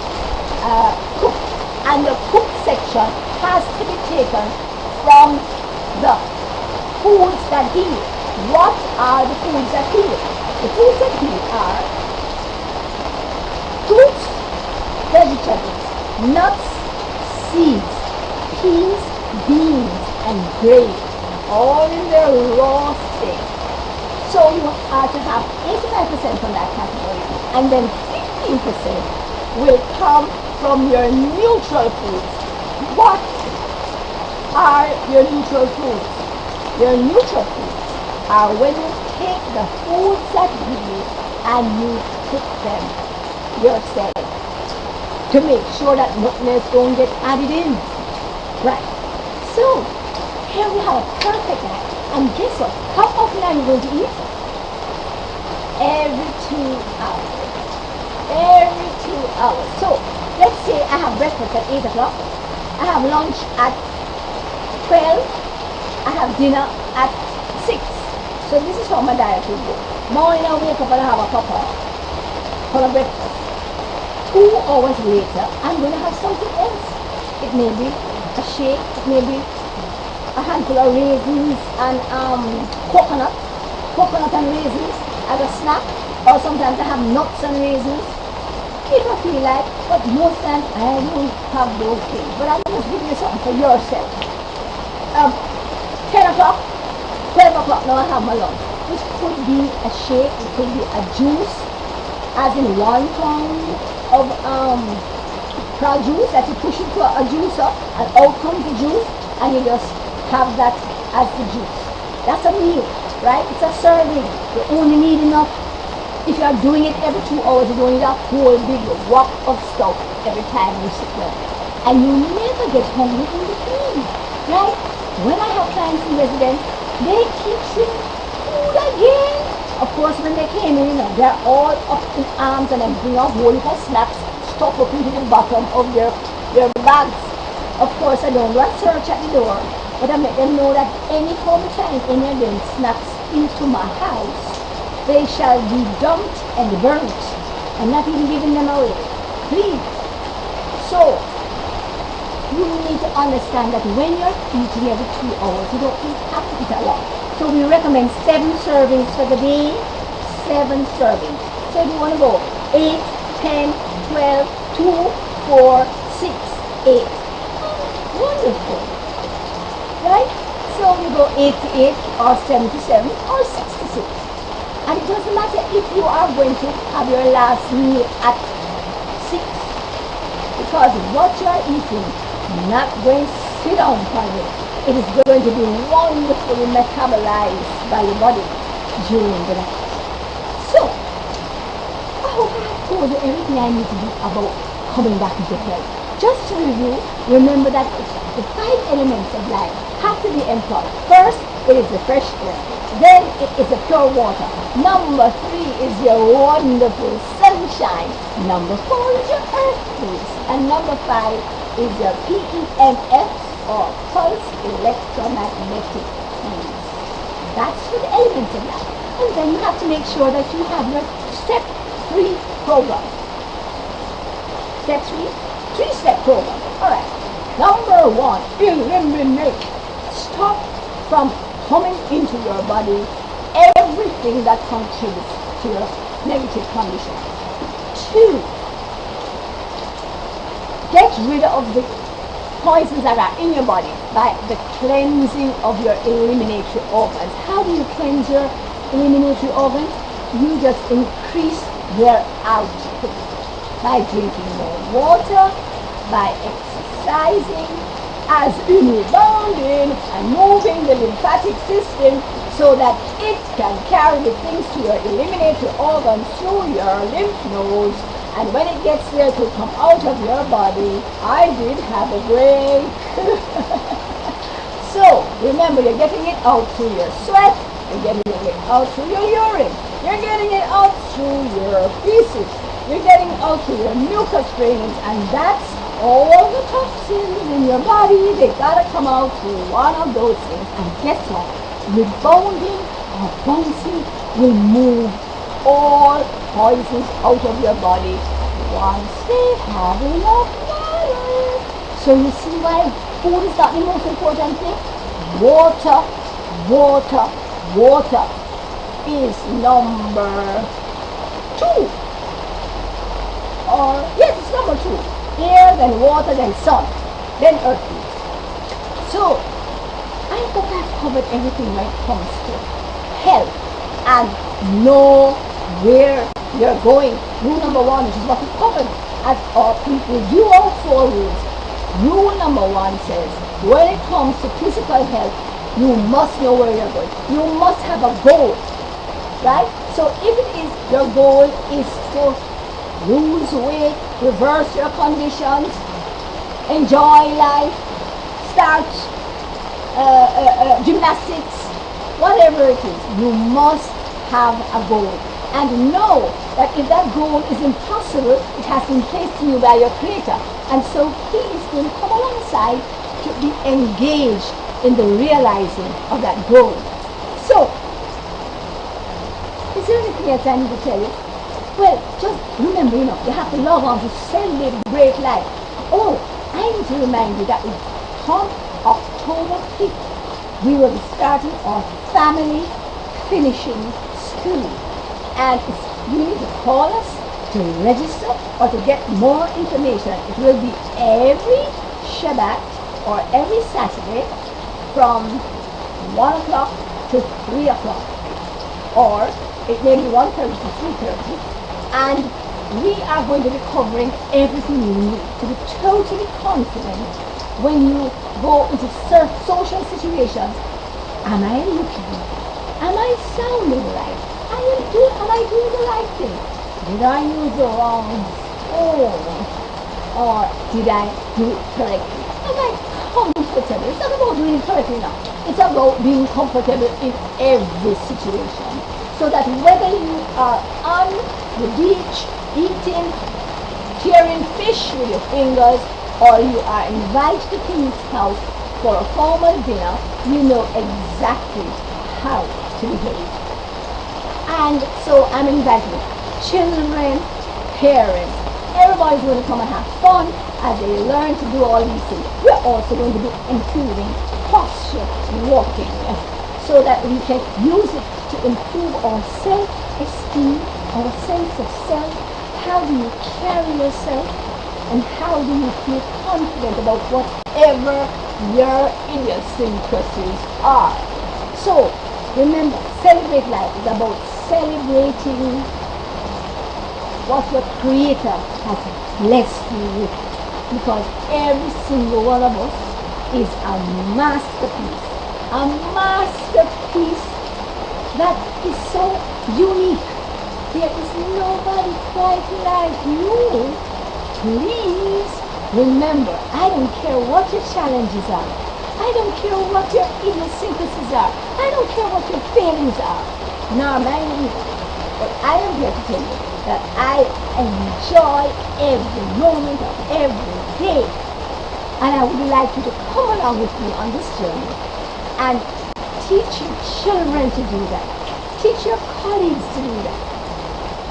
cooked. And the cooked section has to be taken from the foods that heal. What are the foods that heal? The foods that heal are fruits, vegetables, nuts, seeds, peas, beans, and grains, all in their raw state. So you are to have 85% from that category, and then 15% will come from your neutral foods. What are your neutral foods? Your neutral foods are when you take the foods that heal and you cook them yourself to make sure that nothing else don't get added in. Right. So here we have a perfect night. And guess what? How often are you going to eat? Every 2 hours. Every 2 hours. So let's say I have breakfast at 8 o'clock. I have lunch at 12. I have dinner at 6. So this is how my diet will go. Morning I wake up and I have a cup for a breakfast. 2 hours later, I'm going to have something else. It may be a shake, it may be a handful of raisins and coconut and raisins as a snack, or sometimes I have nuts and raisins if I feel like, but most times I don't have those things. But I'm just giving you something for yourself. 10 o'clock, 12 o'clock, now I have my lunch. This could be a shake, it could be a juice, as in 1 pound of produce that you push into a juicer, and out comes the juice, and you just have that as the juice. That's a meal, right? It's a serving. You only need enough. If you are doing it every 2 hours, you don't need a whole big wok of stuff every time you sit down. And you never get hungry in between, right? When I have clients in residence, they kitchen food again. Of course, when they came in, they're all up in arms and I bring a whole heap of snacks stuff up into the bottom of their bags. Of course, I don't run search at the door, but I make them know that any time any of them snacks into my house, they shall be dumped and burnt. I'm not even giving them away. Please. So, you need to understand that when you're eating every 2 hours, you don't have to eat a lot. So we recommend 7 servings for the day, 7 servings. So if you want to go 8, 10, 12, 2, 4, 6, 8. Wonderful. Right? So you go 88 or 77 or 66. And it doesn't matter if you are going to have your last meal at 6. Because what you are eating not going to sit down for you. It is going to be wonderfully metabolized by your body during the night. So, I hope I have told you everything I need to do about coming back into health. Just to review, remember that the 5 elements of life have to be employed. First, it is the fresh air. Then it is the pure water. Number 3 is your wonderful sunshine. Number 4 is your earth foods. And number 5 is your PEMF or pulse electromagnetic fields. That's for the elements of life. And then you have to make sure that you have your step 3 program. Step 3? 3-step program. Alright. Number 1, eliminate. Stop from coming into your body everything that contributes to your negative condition. 2, get rid of the poisons that are in your body by the cleansing of your eliminatory organs. How do you cleanse your eliminatory organs? You just increase their output by drinking more water, by exercising, as in rebounding and moving the lymphatic system so that it can carry the things to your eliminatory organs through your lymph nodes. And when it gets there to come out of your body, I did have a break. So, remember, you're getting it out through your sweat, you're getting it out through your urine, you're getting it out through your feces, you're getting it out through your mucus drainage, and that's all the toxins in your body. They gotta come out through one of those things. And guess what? Rebounding or bouncing will move all poisons out of your body once they have enough water. So you see why food is not the most important thing? Water, water, water is number 2. Or, yes, it's number 2. Air, then water, then sun, then earth. So, I hope I've covered everything when it comes to health and know where you're going. Rule number 1, which is what we covered as our people do our 4 rules. Rule number 1 says, when it comes to physical health, you must know where you're going. You must have a goal, right? So if it is your goal is to lose weight, reverse your conditions, enjoy life, start gymnastics, whatever it is, you must have a goal. And know that if that goal is impossible, it has been placed to you by your Creator. And so He is going to come alongside to be engaged in the realizing of that goal. So, is there anything else I need to tell you? Well, just remember, you have to log on to Celebrate Life. Oh, I need to remind you that come October 5th, we will be starting our family finishing school. And you need to call us to register or to get more information. It will be every Shabbat or every Saturday from 1 o'clock to 3 o'clock. Or it may be 1:30 to 3:30. And we are going to be covering everything you need to be totally confident when you go into social situations. Am I looking? Am I sounding right? Am I doing the right thing? Did I use the wrong phone? Or did I do it correctly? Am I comfortable? It's not about being perfect now. It's about being comfortable in every situation. So that whether you are on the beach eating, tearing fish with your fingers, or you are invited to King's house for a formal dinner, you know exactly how to behave. And so I'm inviting children, parents, everybody's going to come and have fun as they learn to do all these things. We're also going to be including posture walking so that we can use it to improve our self-esteem, our sense of self. How do you carry yourself? And how do you feel confident about whatever your idiosyncrasies are? So, remember, Celebrate Life is about celebrating what your Creator has blessed you with. Because every single one of us is a masterpiece. A masterpiece that is so unique. There is nobody quite like you. Please remember, I don't care what your challenges are. I don't care what your idiosyncrasies are. I don't care what your failings are. Nor mine either. But I am here to tell you that I enjoy every moment of every day. And I would like you to come along with me on this journey and teach your children to do that. Teach your colleagues to do that.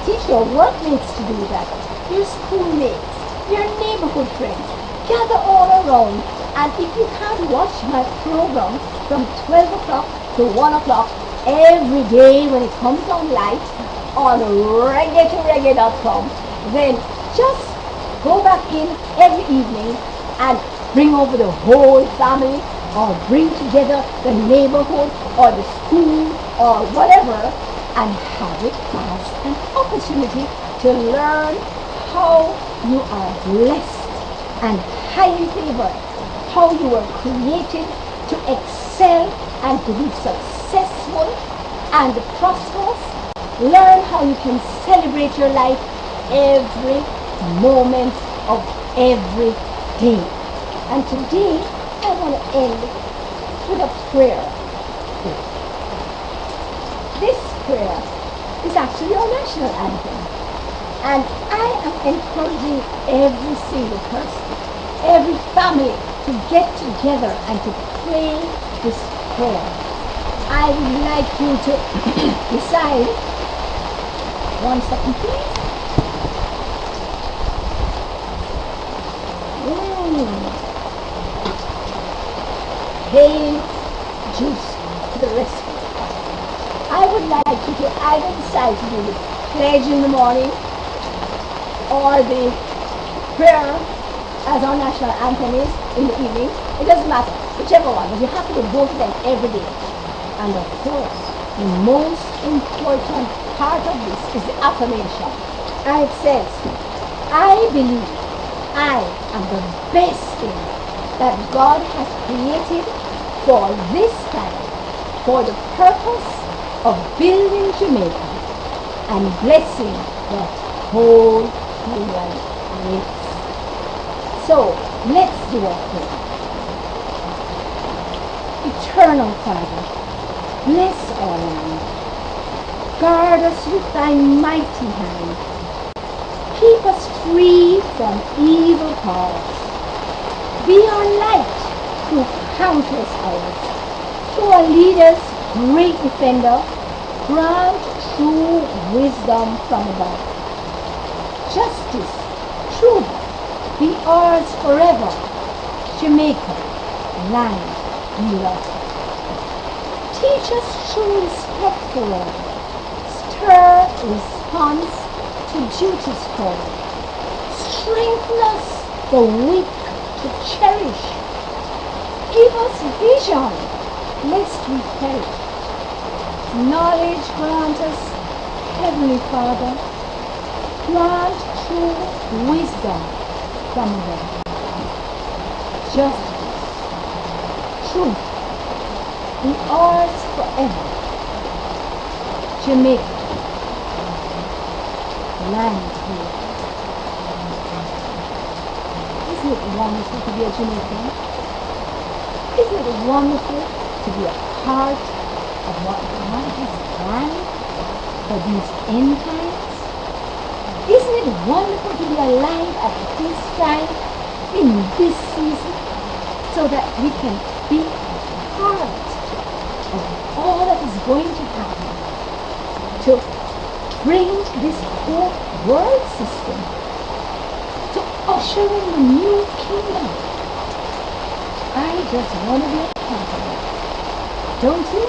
Teach your workmates to do that. Your schoolmates, your neighborhood friends. Gather all around, and if you can't watch my program from 12 o'clock to 1 o'clock every day when it comes on light on reggae2reggae.com, then just go back in every evening and bring over the whole family, or bring together the neighborhood or the school or whatever, and have it as an opportunity to learn how you are blessed and highly favored, how you were created to excel and to be successful and prosperous. Learn how you can celebrate your life every moment of every day. And today, I want to end with a prayer. This prayer is actually our national anthem. And I am encouraging every single person, every family to get together and to pray this prayer. I would like you to decide. 1 second, please. Hey, juice to the rescue. I would like you to either decide to do the pledge in the morning or the prayer as our national anthem is in the evening. It doesn't matter, whichever one, but you have to do both of them every day. And of course, the most important part of this is the affirmation. And it says, I believe I am the best thing that God has created for this time, for the purpose of building Jamaica and blessing the whole human race. So, let's do our prayer. Eternal Father, bless our land. Guard us with thy mighty hand. Keep us free from evil powers. Be our light through countless hours. Through our leaders, great defender, grant true wisdom from above. Justice, truth, be ours forever. Jamaica, land we love. Teach us true respect for all. Stir response to duty's call. Strengthen us the weak to cherish. Give us vision, lest we perish. Knowledge grant us, Heavenly Father. Grant true wisdom from above. Justice, truth, be ours forever. Jamaica, land here. This Isn't it wonderful to be a Jamaican? Isn't it wonderful to be a part of what God has planned for these end times? Isn't it wonderful to be alive at this time, in this season, so that we can be part of all that is going to happen to bring this whole world system, to usher in the new kingdom? I just want to be a part of it. Don't you?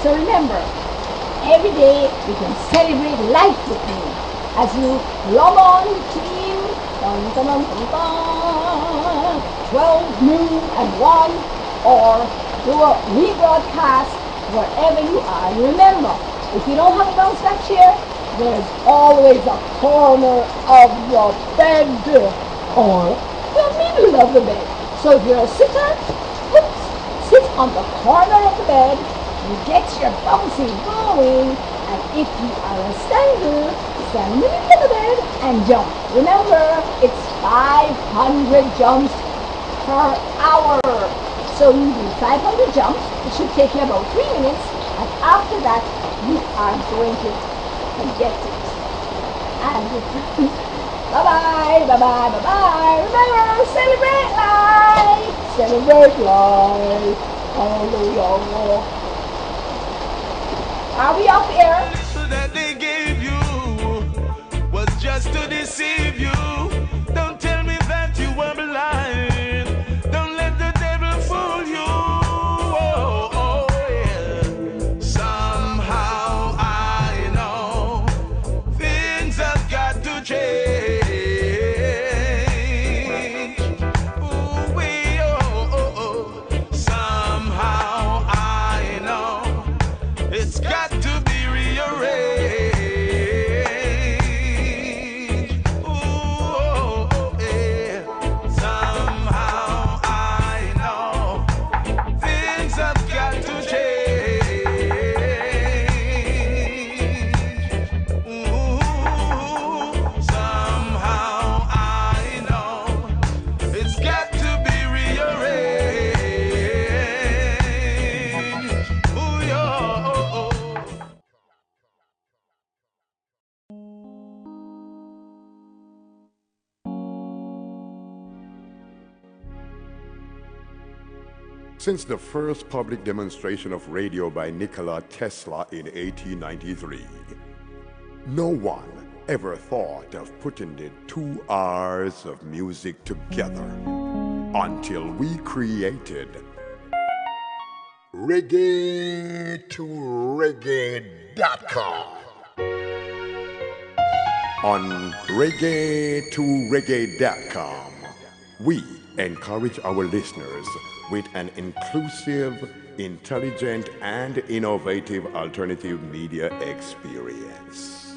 So remember, every day we can celebrate life with me as you log on team dun, dun, dun, dun, dun, 12 noon and 1, or do a rebroadcast wherever you are. And remember, if you don't have a bounce back chair, there's always a corner of your bed or the middle of the bed. So if you're a sitter, sit on the corner of the bed, you get your bouncing going, and if you are a stander, stand in the middle of the bed and jump. Remember, it's 500 jumps per hour. So you do 500 jumps, it should take you about 3 minutes, and after that, you are going to forget it. And bye-bye, bye-bye, bye-bye. Remember, celebrate life. Celebrate life. Hallelujah. Are we up here? That they gave you was just to deceive you. Don't tell me that you were blind. Don't let the devil fool you. Oh, oh, yeah. Somehow I know things have got to change. Ooh, oh, oh, oh. Somehow I know it's got to be rearranged. Ooh, oh, oh, yeah. Somehow I know things have got to change. Ooh, somehow I know it's got to be rearranged. Ooh, yeah, oh, oh. Since the first public demonstration of radio by Nikola Tesla in 1893, no one ever thought of putting the 2 hours of music together until we created reggae2reggae.com. On reggae2reggae.com, we encourage our listeners with an inclusive, intelligent, and innovative alternative media experience.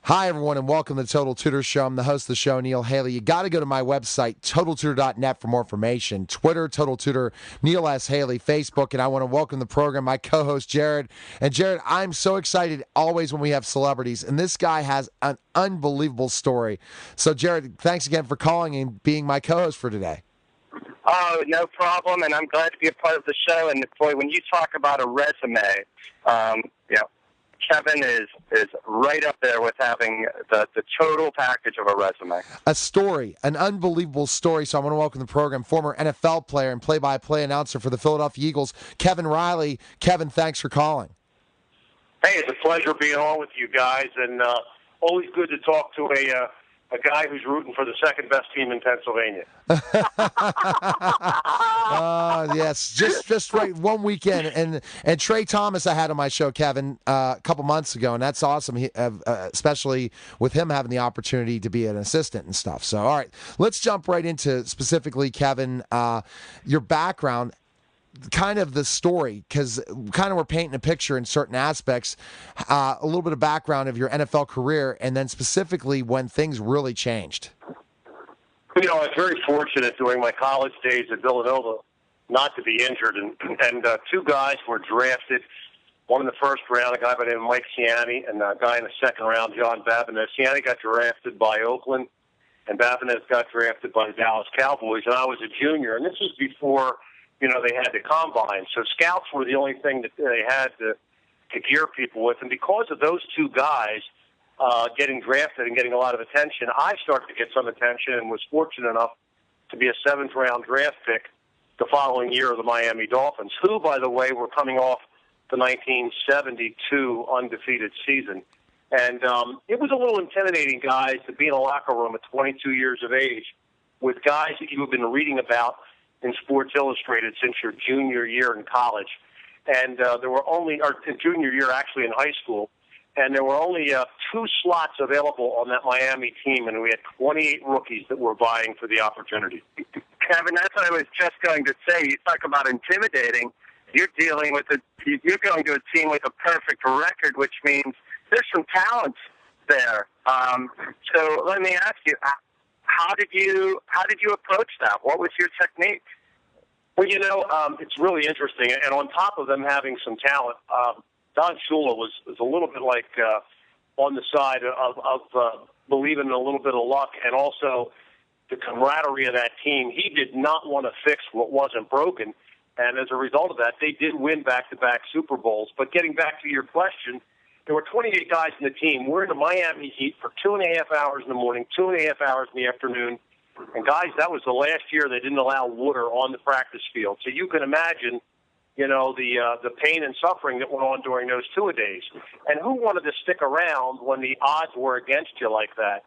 Hi, everyone, and welcome to the Total Tutor Show. I'm the host of the show, Neil Haley. You got to go to my website, TotalTutor.net, for more information. Twitter, Total Tutor, Neil S. Haley, Facebook, and I want to welcome the program, my co-host, Jared. And Jared, I'm so excited always when we have celebrities, and this guy has an unbelievable story. So, Jared, thanks again for calling and being my co-host for today. Oh, no problem, and I'm glad to be a part of the show. And boy, when you talk about a resume, Kevin is right up there with having the total package of a resume. A story, an unbelievable story. So I want to welcome the program, former NFL player and play-by-play announcer for the Philadelphia Eagles, Kevin Riley. Kevin, thanks for calling. Hey, it's a pleasure being on with you guys, and always good to talk to a guy who's rooting for the second best team in Pennsylvania. Yes, just right one weekend, and Trey Thomas I had on my show, Kevin, a couple months ago, and that's awesome. Especially with him having the opportunity to be an assistant and stuff. So, all right, let's jump right into specifically, Kevin, your background. Kind of the story, because kind of we're painting a picture in certain aspects, a little bit of background of your NFL career, and then specifically when things really changed. You know, I was very fortunate during my college days at Villanova not to be injured, and two guys were drafted, one in the first round, a guy by the name of Mike Ciani, and a guy in the second round, John Babinett. Ciani got drafted by Oakland, and Babineaux got drafted by the Dallas Cowboys, and I was a junior. And this was before, they had the combine. So scouts were the only thing that they had to gear people with. And because of those two guys getting drafted and getting a lot of attention, I started to get some attention and was fortunate enough to be a 7th-round draft pick the following year of the Miami Dolphins, who, by the way, were coming off the 1972 undefeated season. And it was a little intimidating, guys, to be in a locker room at 22 years of age with guys that you have been reading about in Sports Illustrated since your junior year in college. And there were only, or junior year actually in high school, and there were only 2 slots available on that Miami team, and we had 28 rookies that were vying for the opportunity. Kevin, that's what I was just going to say. You talk about intimidating. You're you're going to a team with a perfect record, which means there's some talent there. So let me ask you, how did you approach that? What was your technique? Well, it's really interesting, and on top of them having some talent, Don Shula was a little bit like on the side of believing in a little bit of luck, and also the camaraderie of that team. He did not want to fix what wasn't broken, and as a result of that, they did win back-to-back Super Bowls. But getting back to your question, there were 28 guys in the team. We're in the Miami heat for 2.5 hours in the morning, 2.5 hours in the afternoon. And, guys, that was the last year they didn't allow water on the practice field. So you can imagine, the pain and suffering that went on during those 2-a-days. And who wanted to stick around when the odds were against you like that?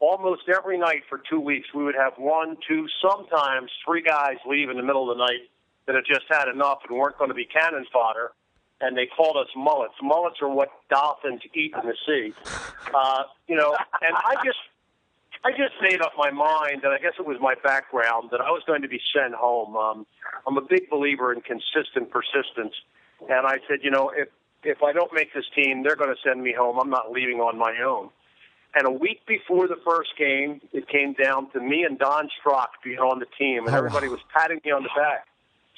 Almost every night for 2 weeks, we would have 1, 2, sometimes 3 guys leave in the middle of the night that had just had enough and weren't going to be cannon fodder. And they called us mullets. Mullets are what dolphins eat in the sea. And I just made up my mind, and I guess it was my background, that I was going to be sent home. I'm a big believer in consistent persistence. And I said, if I don't make this team, they're going to send me home. I'm not leaving on my own. And a week before the first game, it came down to me and Don Strock being on the team, and everybody was patting me on the back,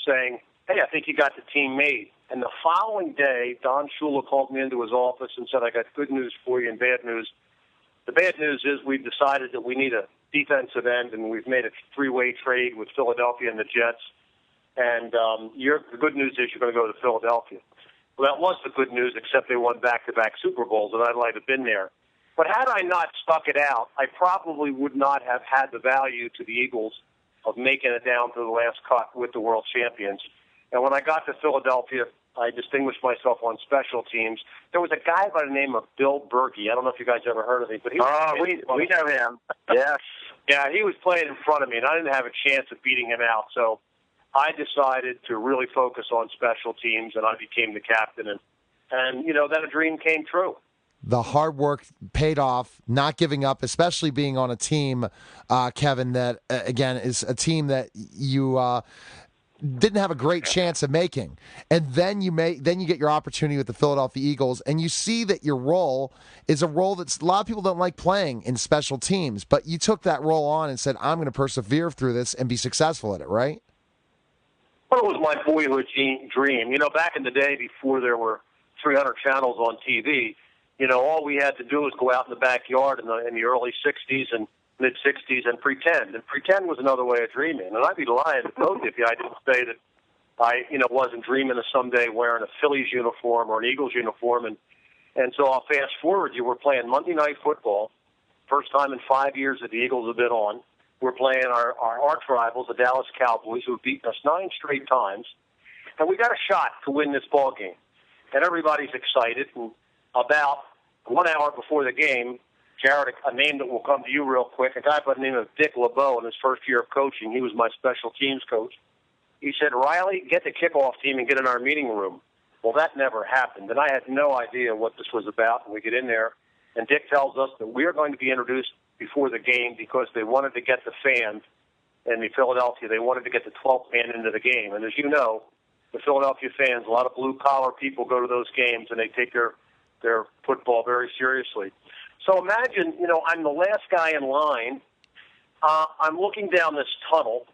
saying, hey, I think you got the team made. And the following day, Don Shula called me into his office and said, I got good news for you and bad news. The bad news is we've decided that we need a defensive end, and we've made a 3-way trade with Philadelphia and the Jets. And the good news is you're going to go to Philadelphia. Well, that was the good news, except they won back-to-back Super Bowls, and I'd like to have been there. But had I not stuck it out, I probably would not have had the value to the Eagles of making it down to the last cut with the world champions. And when I got to Philadelphia, I distinguished myself on special teams. There was a guy by the name of Bill Berkey. I don't know if you guys ever heard of him, but he we know him. Yes. Yeah, he was playing in front of me, and I didn't have a chance of beating him out. So I decided to really focus on special teams, and I became the captain. And then a dream came true. The hard work paid off, not giving up, especially being on a team, Kevin, that, again, is a team that you didn't have a great chance of making. And then you get your opportunity with the Philadelphia Eagles, and you see that your role is a role that a lot of people don't like playing in special teams, but you took that role on and said, I'm going to persevere through this and be successful at it, right? Well, it was my boyhood dream. Back in the day before there were 300 channels on TV, all we had to do was go out in the backyard in the early 60s and mid-60s and pretend. And pretend was another way of dreaming. And I'd be lying to both of you. I didn't say that I, wasn't dreaming of someday wearing a Phillies uniform or an Eagles uniform. And so I'll fast forward. You were playing Monday Night Football, first time in 5 years that the Eagles have been on. We're playing our arch rivals, the Dallas Cowboys, who have beaten us 9 straight times. And we got a shot to win this ball game. And everybody's excited. And about 1 hour before the game, Jared, a name that will come to you real quick, a guy by the name of Dick LeBeau in his first year of coaching, he was my special teams coach. He said, Riley, get the kickoff team and get in our meeting room. Well, that never happened, and I had no idea what this was about. And we get in there, and Dick tells us that we are going to be introduced before the game because they wanted to get the fans in Philadelphia. They wanted to get the 12th man into the game. And as you know, the Philadelphia fans, a lot of blue-collar people go to those games, and they take their football very seriously. So imagine, I'm the last guy in line. I'm looking down this tunnel,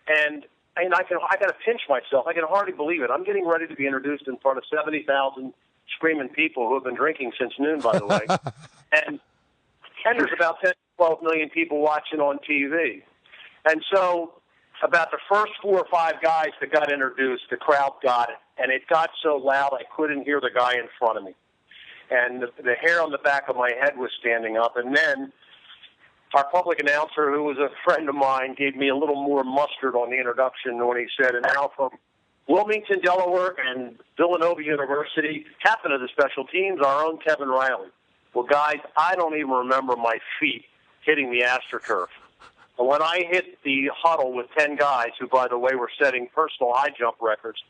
and I got to pinch myself. I can hardly believe it. I'm getting ready to be introduced in front of 70,000 screaming people who have been drinking since noon, by the way. and there's about 12 million people watching on TV. And so about the first 4 or 5 guys that got introduced, the crowd got it. And it got so loud I couldn't hear the guy in front of me. And the hair on the back of my head was standing up. And then our public announcer, who was a friend of mine, gave me a little more mustard on the introduction when he said, and now from Wilmington, Delaware, and Villanova University, captain of the special teams, our own Kevin Riley. Well, guys, I don't even remember my feet hitting the AstroTurf. And when I hit the huddle with 10 guys, who, by the way, were setting personal high jump records,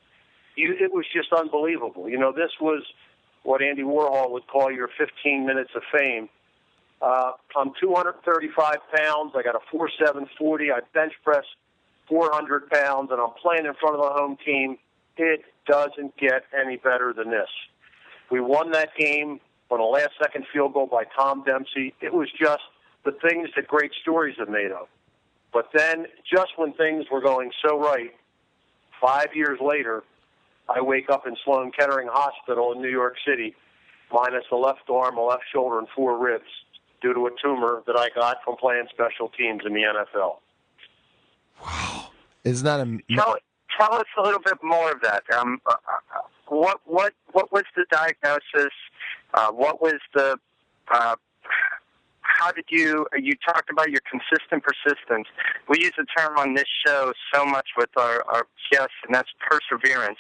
it was just unbelievable. You know, this was what Andy Warhol would call your 15 minutes of fame. I'm 235 pounds. I got a 4.740. I bench press 400 pounds, and I'm playing in front of the home team. It doesn't get any better than this. We won that game on a last-second field goal by Tom Dempsey. It was just the things that great stories are made of. But then, just when things were going so right, 5 years later, I wake up in Sloan Kettering Hospital in New York City, minus a left arm, a left shoulder, and 4 ribs, due to a tumor that I got from playing special teams in the NFL. Wow. Isn't that Tell us a little bit more of that. What was the diagnosis? What was the how did you talked about your consistent persistence. We use the term on this show so much with our guests, and that's perseverance,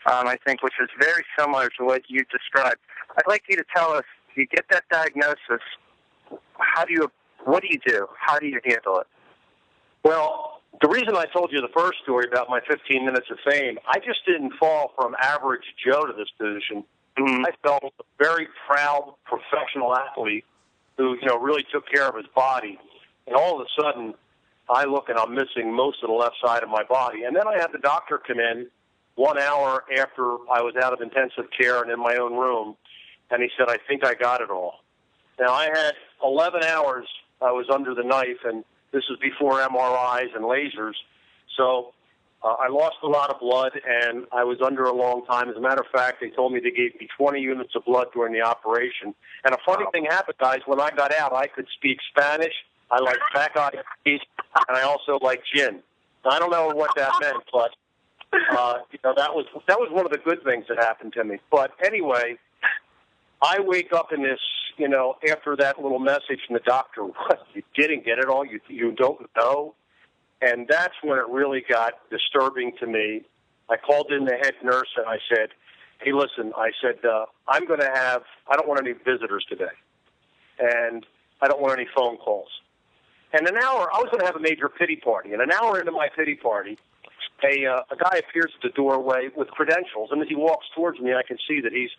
I think, which is very similar to what you described. I'd like you to tell us, you get that diagnosis, what do you do? How do you handle it? Well, the reason I told you the first story about my 15 minutes of fame, I just didn't fall from average Joe to this position. Mm-hmm. I felt a very proud professional athlete who, really took care of his body. And all of a sudden, I look and I'm missing most of the left side of my body. And then I had the doctor come in 1 hour after I was out of intensive care and in my own room, and he said, I think I got it all. Now, I had 11 hours I was under the knife, and this was before MRIs and lasers. So I lost a lot of blood, and I was under a long time. As a matter of fact, they told me they gave me 20 units of blood during the operation. And a funny thing happened, guys. When I got out, I could speak Spanish. I like black-eyed peas, and I also like gin. I don't know what that meant, but that was one of the good things that happened to me. But anyway, I wake up in this, after that little message from the doctor, what, you didn't get it all? You don't know? And that's when it really got disturbing to me. I called in the head nurse and I said, hey, listen, I don't want any visitors today. And I don't want any phone calls. And I was going to have a major pity party. And an hour into my pity party, a guy appears at the doorway with credentials. And as he walks towards me, I can see that he's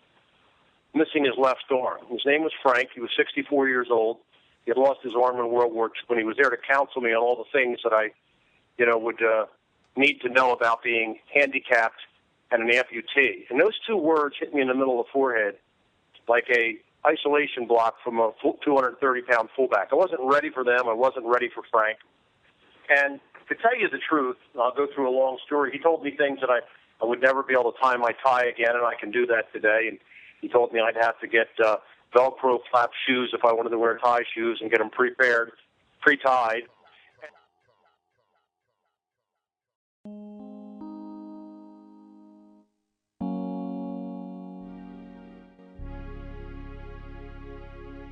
missing his left arm. His name was Frank. He was 64 years old. He had lost his arm in World War II, and he was there to counsel me on all the things that I, would need to know about being handicapped and an amputee. And those 2 words hit me in the middle of the forehead like a isolation block from a 230-pound fullback. I wasn't ready for them. I wasn't ready for Frank. And to tell you the truth, I'll go through a long story. He told me things that I would never be able to tie my tie again, and I can do that today. And he told me I'd have to get Velcro flap shoes if I wanted to wear tie shoes and get them prepared, pre-tied.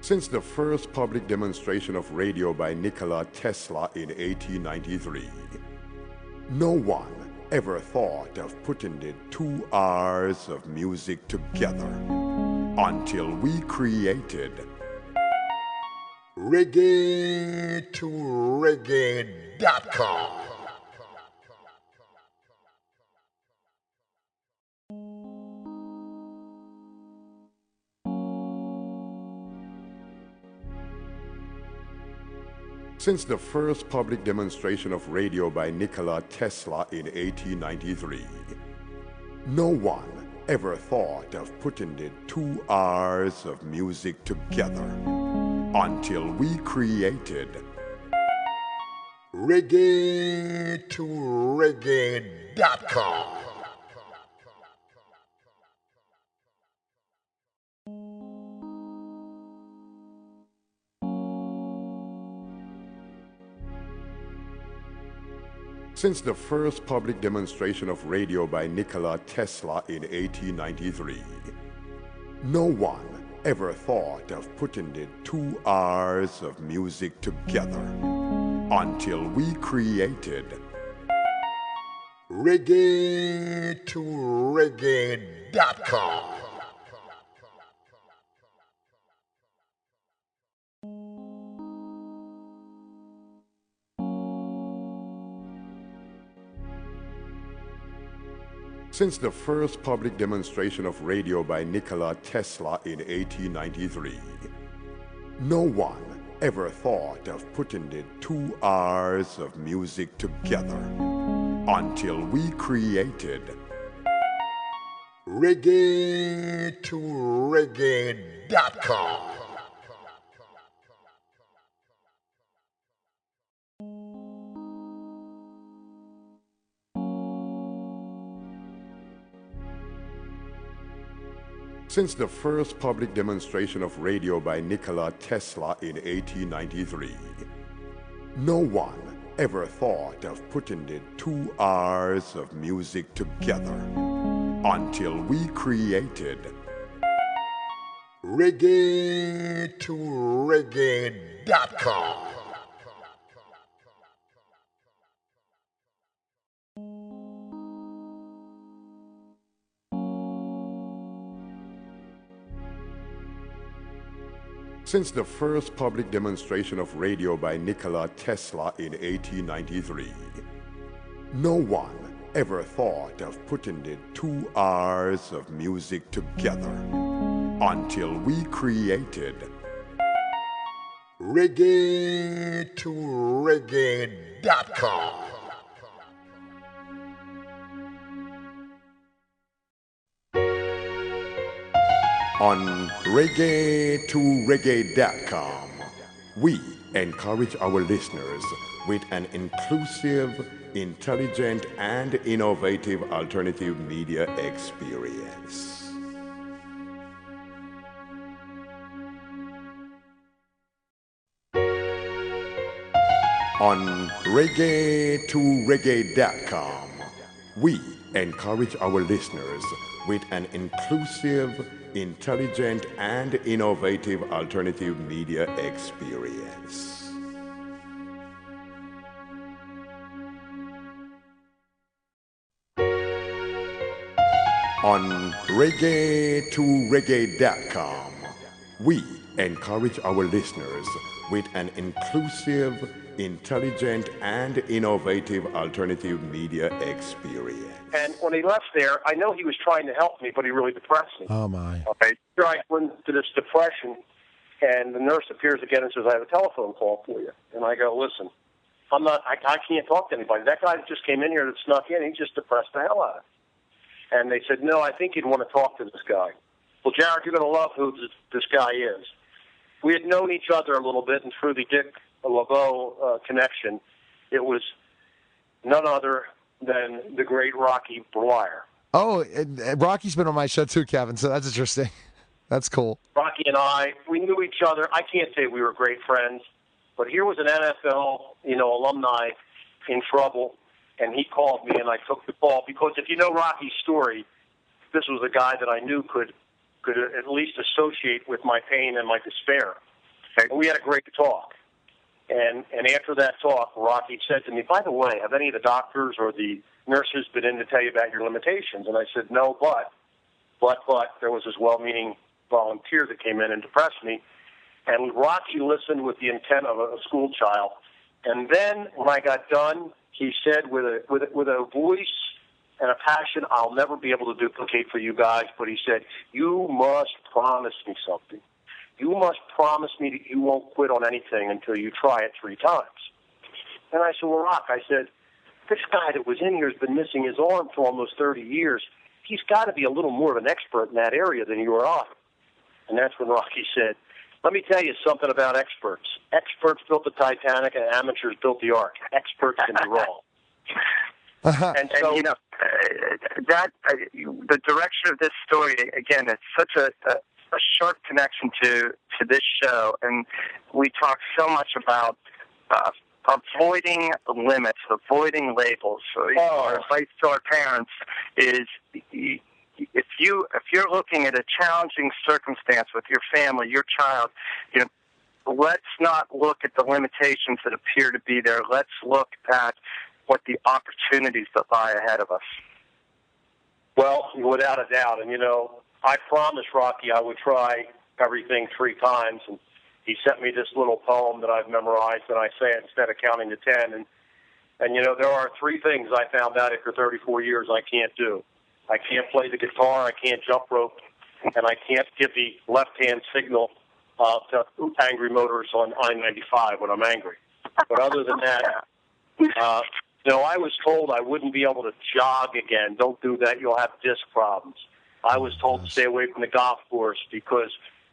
Since the first public demonstration of radio by Nikola Tesla in 1893, no one ever thought of putting the 2 hours of music together until we created reggae2reggae.com. Since the first public demonstration of radio by Nikola Tesla in 1893, no one ever thought of putting the 2 hours of music together until we created reggae2reggae.com. Since the first public demonstration of radio by Nikola Tesla in 1893, no one ever thought of putting the 2 R's of music together until we created reggae2reggae.com. Since the first public demonstration of radio by Nikola Tesla in 1893, no one ever thought of putting the 2 R's of music together until we created reggae2reggae.com. Since the first public demonstration of radio by Nikola Tesla in 1893, no one ever thought of putting the 2 R's of music together until we created reggae2reggae.com. Since the first public demonstration of radio by Nikola Tesla in 1893, no one ever thought of putting the 2 R's of music together until we created reggae2reggae.com. On reggae2reggae.com, we encourage our listeners with an inclusive, intelligent, and innovative alternative media experience. On reggae2reggae.com, we encourage our listeners with an inclusive, intelligent, and innovative alternative media experience. On reggae2reggae.com, we encourage our listeners with an inclusive, intelligent, and innovative alternative media experience. And when he left there, I know he was trying to help me, but he really depressed me. Oh, my. Okay. Here I went into this depression, and the nurse appears again and says, I have a telephone call for you. And I go, listen, I can't talk to anybody. That guy that just came in here that snuck in, he just depressed the hell out of me. And they said, no, I think you'd want to talk to this guy. Well, Jared, you're going to love who this guy is. We had known each other a little bit, and through the Dick LeBeau connection, it was none other than the great Rocky Bleier. Oh, Rocky's been on my show too, Kevin, so that's interesting. That's cool. Rocky and I, we knew each other. I can't say we were great friends, but here was an NFL, alumni in trouble, and he called me, and I took the call because if you know Rocky's story, this was a guy that I knew could at least associate with my pain and my despair. And we had a great talk. And after that talk, Rocky said to me, by the way, have any of the doctors or the nurses been in to tell you about your limitations? And I said, no, but there was this well-meaning volunteer that came in and depressed me. And Rocky listened with the intent of a school child. And then when I got done, he said with a voice and a passion I'll never be able to duplicate for you guys, but he said, you must promise me something. You must promise me that you won't quit on anything until you try it 3 times. And I said, well, Rock, I said, this guy that was in here has been missing his arm for almost 30 years. He's got to be a little more of an expert in that area than you are. And that's when Rocky said, let me tell you something about experts. Experts built the Titanic and amateurs built the Ark. Experts can be wrong. And the direction of this story, again, it's such a sharp connection to this show, and we talk so much about avoiding limits, avoiding labels. So our advice to our parents is, if you're looking at a challenging circumstance with your family, your child, let's not look at the limitations that appear to be there. Let's look at what the opportunities that lie ahead of us. Well, without a doubt. And, I promised Rocky I would try everything 3 times. And he sent me this little poem that I've memorized, and I say it instead of counting to 10. And there are 3 things I found out after 34 years I can't do. I can't play the guitar, I can't jump rope, and I can't give the left-hand signal to angry motors on I-95 when I'm angry. But other than that, I was told I wouldn't be able to jog again. Don't do that, you'll have disc problems. I was told to stay away from the golf course because,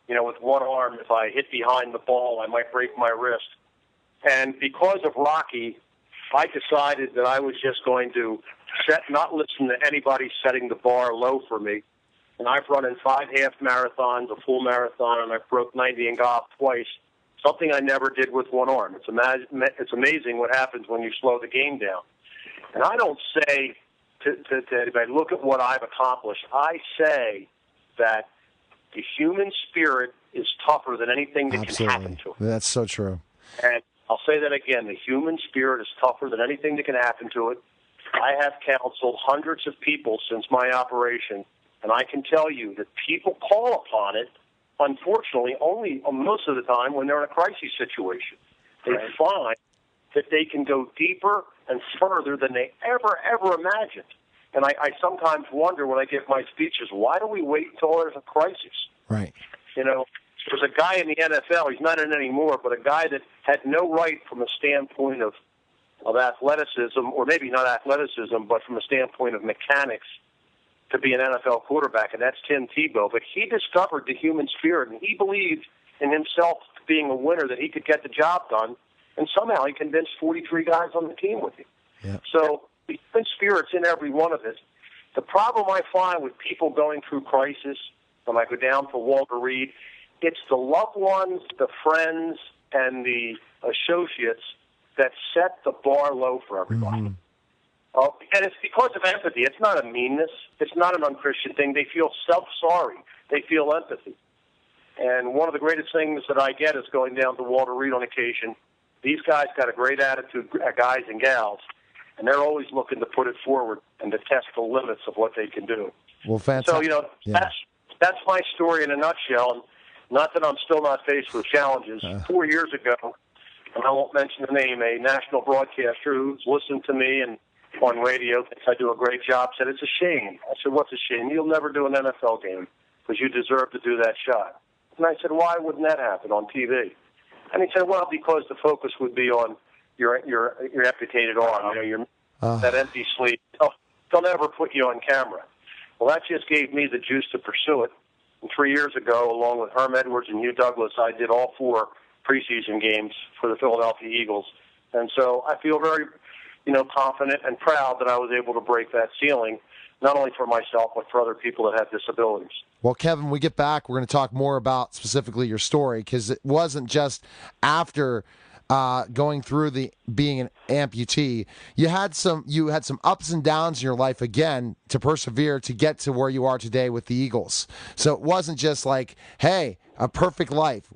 with one arm, if I hit behind the ball, I might break my wrist. And because of Rocky, I decided that I was just going to not listen to anybody setting the bar low for me. And I've run in 5 half marathons, a full marathon, and I've broke 90 in golf twice, something I never did with one arm. It's amazing what happens when you slow the game down. And I don't say to anybody, look at what I've accomplished. I say that the human spirit is tougher than anything that can happen to it. That's so true. And I'll say that again. The human spirit is tougher than anything that can happen to it. I have counseled hundreds of people since my operation, and I can tell you that people call upon it, unfortunately, only most of the time when they're in a crisis situation. They find that they can go deeper and further than they ever imagined. And I sometimes wonder when I give my speeches, why do we wait until there's a crisis? Right. There's a guy in the NFL, he's not in anymore, but a guy that had no right from a standpoint of athleticism, or maybe not athleticism, but from a standpoint of mechanics, to be an NFL quarterback, and that's Tim Tebow. But he discovered the human spirit, and he believed in himself being a winner, that he could get the job done, and somehow he convinced 43 guys on the team with him. Yeah. So the human spirit's in every one of us. The problem I find with people going through crisis, when I go down for Walter Reed, it's the loved ones, the friends, and the associates that set the bar low for everybody. Mm-hmm. And it's because of empathy. It's not a meanness. It's not an unchristian thing. They feel self-sorry. They feel empathy. And one of the greatest things that I get is going down to Walter Reed on occasion. These guys got a great attitude, guys and gals, and they're always looking to put it forward and to test the limits of what they can do. Well, fantastic. So, that's my story in a nutshell. And not that I'm still not faced with challenges. 4 years ago, and I won't mention the name, a national broadcaster who's listened to me and on radio thinks I do a great job, said, it's a shame. I said, what's a shame? You'll never do an NFL game because you deserve to do that shot. And I said, why wouldn't that happen on TV? And he said, well, because the focus would be on your amputated arm, that empty sleeve. Oh, they'll never put you on camera. Well, that just gave me the juice to pursue it. And 3 years ago, along with Herm Edwards and Hugh Douglas, I did all 4 preseason games for the Philadelphia Eagles. And so I feel very, confident and proud that I was able to break that ceiling, not only for myself, but for other people that have disabilities. Well, Kevin, when we get back, we're going to talk more about specifically your story, because it wasn't just after going through being an amputee. You had some ups and downs in your life again to persevere to get to where you are today with the Eagles. So it wasn't just like, hey, a perfect life.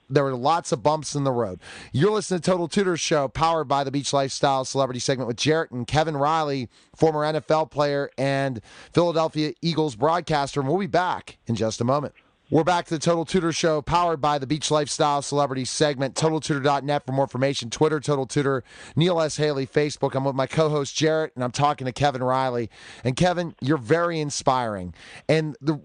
There were lots of bumps in the road. You're listening to Total Tutors Show, powered by the Beach Lifestyle Celebrity Segment with Jarrett and Kevin Riley, former NFL player and Philadelphia Eagles broadcaster. And we'll be back in just a moment. We're back to the Total Tutor Show, powered by the Beach Lifestyle Celebrity Segment. TotalTutor.net for more information. Twitter, Total Tutor. Neil S. Haley, Facebook. I'm with my co-host, Jarrett, and I'm talking to Kevin Riley. And, Kevin, you're very inspiring. And the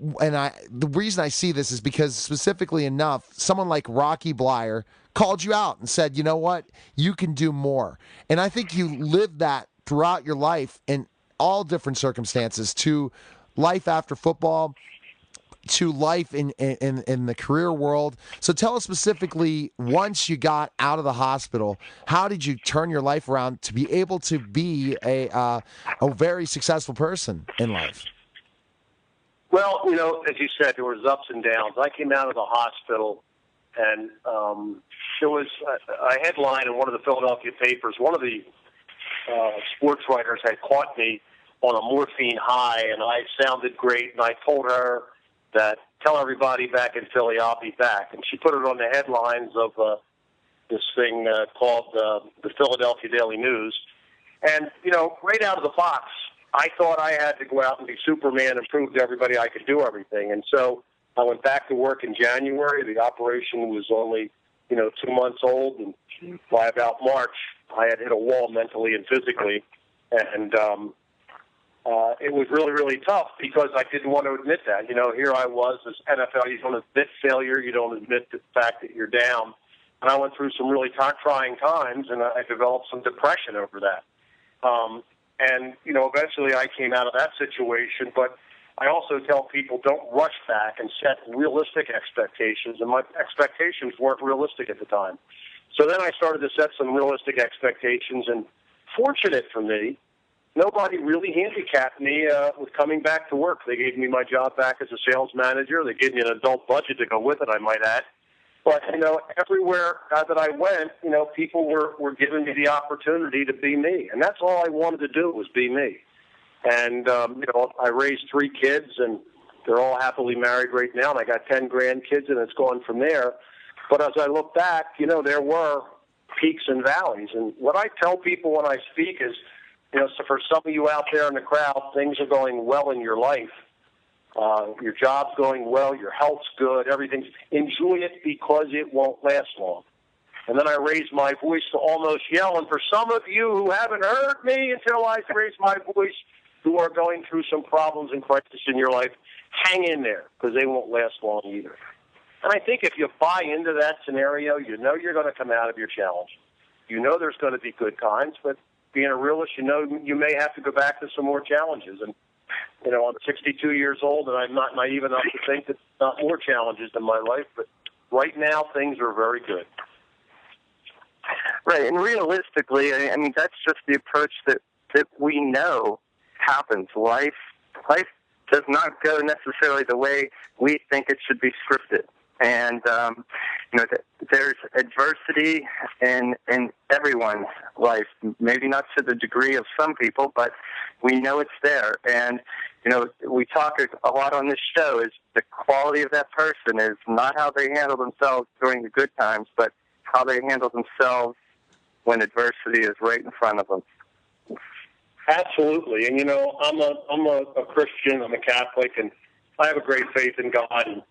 reason I see this is because, specifically enough, someone like Rocky Bleier called you out and said, you know what, you can do more. And I think you lived that throughout your life in all different circumstances, to life after football, to life in the career world. So tell us specifically, once you got out of the hospital, how did you turn your life around to be able to be a very successful person in life? Well, as you said, there was ups and downs. I came out of the hospital and there was a headline in one of the Philadelphia papers. One of the sports writers had caught me on a morphine high, and I sounded great, and I told her that, tell everybody back in Philly I'll be back. And she put it on the headlines of this thing called the Philadelphia Daily News. And, right out of the box, I thought I had to go out and be Superman and prove to everybody I could do everything. And so I went back to work in January. The operation was only, 2 months old, and by about March, I had hit a wall mentally and physically. And it was really, really tough because I didn't want to admit that. Here I was, this NFL, you don't admit failure, you don't admit the fact that you're down. And I went through some really trying times, and I developed some depression over that. And eventually I came out of that situation, but I also tell people don't rush back and set realistic expectations, and my expectations weren't realistic at the time. So then I started to set some realistic expectations, and fortunate for me, nobody really handicapped me with coming back to work. They gave me my job back as a sales manager. They gave me an adult budget to go with it, I might add. But, everywhere that I went, people were giving me the opportunity to be me. And that's all I wanted to do was be me. And, I raised 3 kids, and they're all happily married right now. And I got 10 grandkids, and it's gone from there. But as I look back, there were peaks and valleys. And what I tell people when I speak is, so for some of you out there in the crowd, things are going well in your life. Your job's going well, your health's good, everything's. Enjoy it because it won't last long. And then I raised my voice to almost yell. And for some of you who haven't heard me until I raised my voice, who are going through some problems and crisis in your life, hang in there because they won't last long either. And I think if you buy into that scenario, you're going to come out of your challenge. There's going to be good times, but being a realist, you may have to go back to some more challenges. And I'm 62 years old, and I'm not naive enough to think that there's not more challenges in my life. But right now, things are very good. Right, and realistically, I mean, that's just the approach that we know happens. Life does not go necessarily the way we think it should be scripted. And, there's adversity in everyone's life, maybe not to the degree of some people, but we know it's there. And, we talk a lot on this show is the quality of that person is not how they handle themselves during the good times, but how they handle themselves when adversity is right in front of them. Absolutely. And, I'm a Christian, I'm a Catholic, and I have a great faith in God.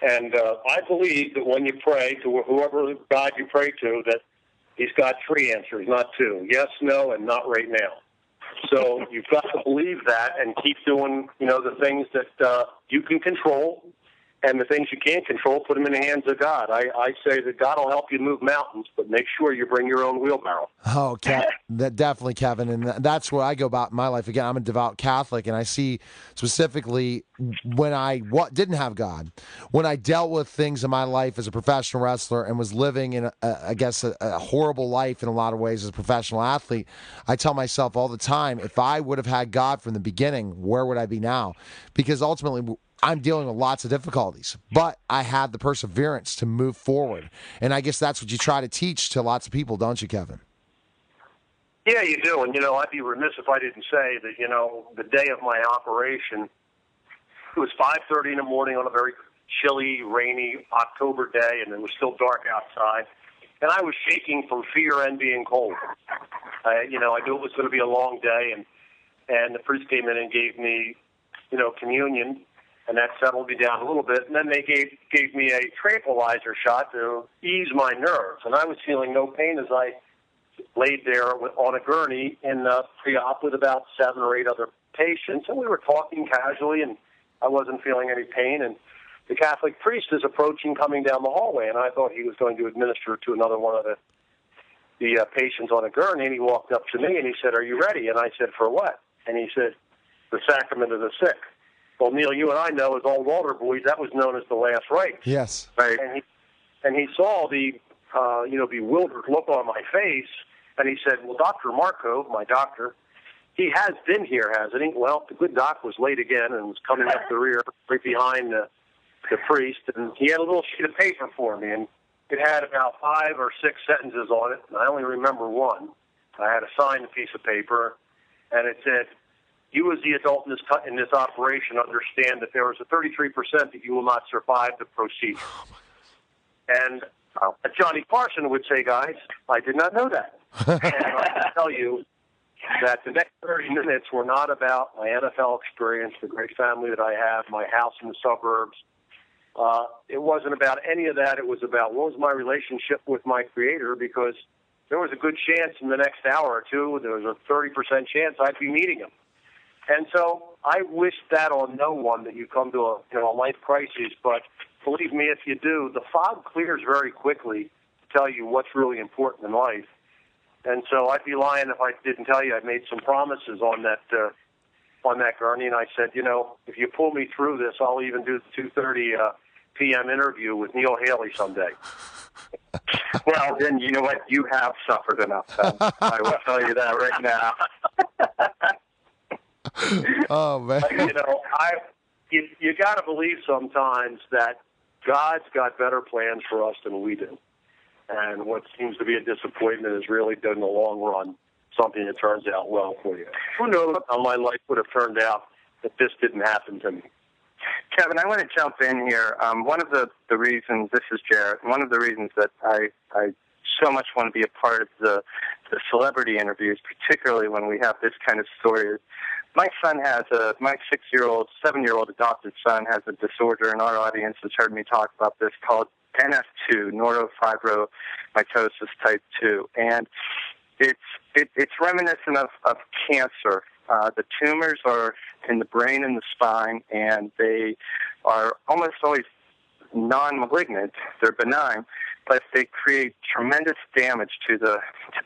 And I believe that when you pray to whoever God you pray to, that he's got 3 answers, not 2. Yes, no, and not right now. So you've got to believe that and keep doing, the things that you can control, and the things you can't control, put them in the hands of God. I say that God will help you move mountains, but make sure you bring your own wheelbarrow. Oh, that definitely, Kevin, and that's where I go about my life. Again, I'm a devout Catholic, and I see specifically when I didn't have God, when I dealt with things in my life as a professional wrestler and was living in, a horrible life in a lot of ways as a professional athlete, I tell myself all the time, if I would have had God from the beginning, where would I be now? Because ultimately, I'm dealing with lots of difficulties, but I had the perseverance to move forward. And I guess that's what you try to teach to lots of people, don't you, Kevin? Yeah, you do. And, I'd be remiss if I didn't say that, the day of my operation, it was 5:30 in the morning on a very chilly, rainy October day, and it was still dark outside. And I was shaking from fear and being cold. I knew it was going to be a long day, and the priest came in and gave me, communion. And that settled me down a little bit. And then they gave me a tranquilizer shot to ease my nerves. And I was feeling no pain as I laid there on a gurney in pre-op with about 7 or 8 other patients. And we were talking casually, and I wasn't feeling any pain. And the Catholic priest is approaching, coming down the hallway. And I thought he was going to administer to another one of the patients on a gurney. And he walked up to me, and he said, "Are you ready?" And I said, "For what?" And he said, "The sacrament of the sick." Well, Neil, you and I know as old altar boys, that was known as the last rite. Yes. Right. And he saw the, bewildered look on my face, and he said, "Well, Dr. Marco, my doctor, he has been here, hasn't he?" Well, the good doc was late again and was coming up the rear, right behind the priest, and he had a little sheet of paper for me, and it had about 5 or 6 sentences on it, and I only remember one. I had to sign a piece of paper, and it said, "You as the adult in this operation understand that there is a 33% that you will not survive the procedure." And Johnny Carson would say, "Guys, I did not know that." And I can tell you that the next 30 minutes were not about my NFL experience, the great family that I have, my house in the suburbs. It wasn't about any of that. It was about what was my relationship with my Creator, because there was a good chance in the next hour or two, there was a 30% chance I'd be meeting him. And so I wish that on no one, that you come to a life crisis. But believe me, if you do, the fog clears very quickly to tell you what's really important in life. And so I'd be lying if I didn't tell you I made some promises on that gurney. And I said, if you pull me through this, I'll even do the 2:30 p.m. interview with Neil Haley someday. Well, then you know what? You have suffered enough. I will tell you that right now. Oh, man. You got to believe sometimes that God's got better plans for us than we do. And what seems to be a disappointment is really, in the long run, something that turns out well for you. Who knows how my life would have turned out if this didn't happen to me? Kevin, I want to jump in here. One of the reasons, this is Jarrett, one of the reasons that I so much want to be a part of the celebrity interviews, particularly when we have this kind of story. My son has my 7-year-old adopted son has a disorder, and our audience has heard me talk about this, called NF2, neurofibromatosis type 2. And it's reminiscent of cancer. The tumors are in the brain and the spine, and they are almost always non-malignant. They're benign, but they create tremendous damage to the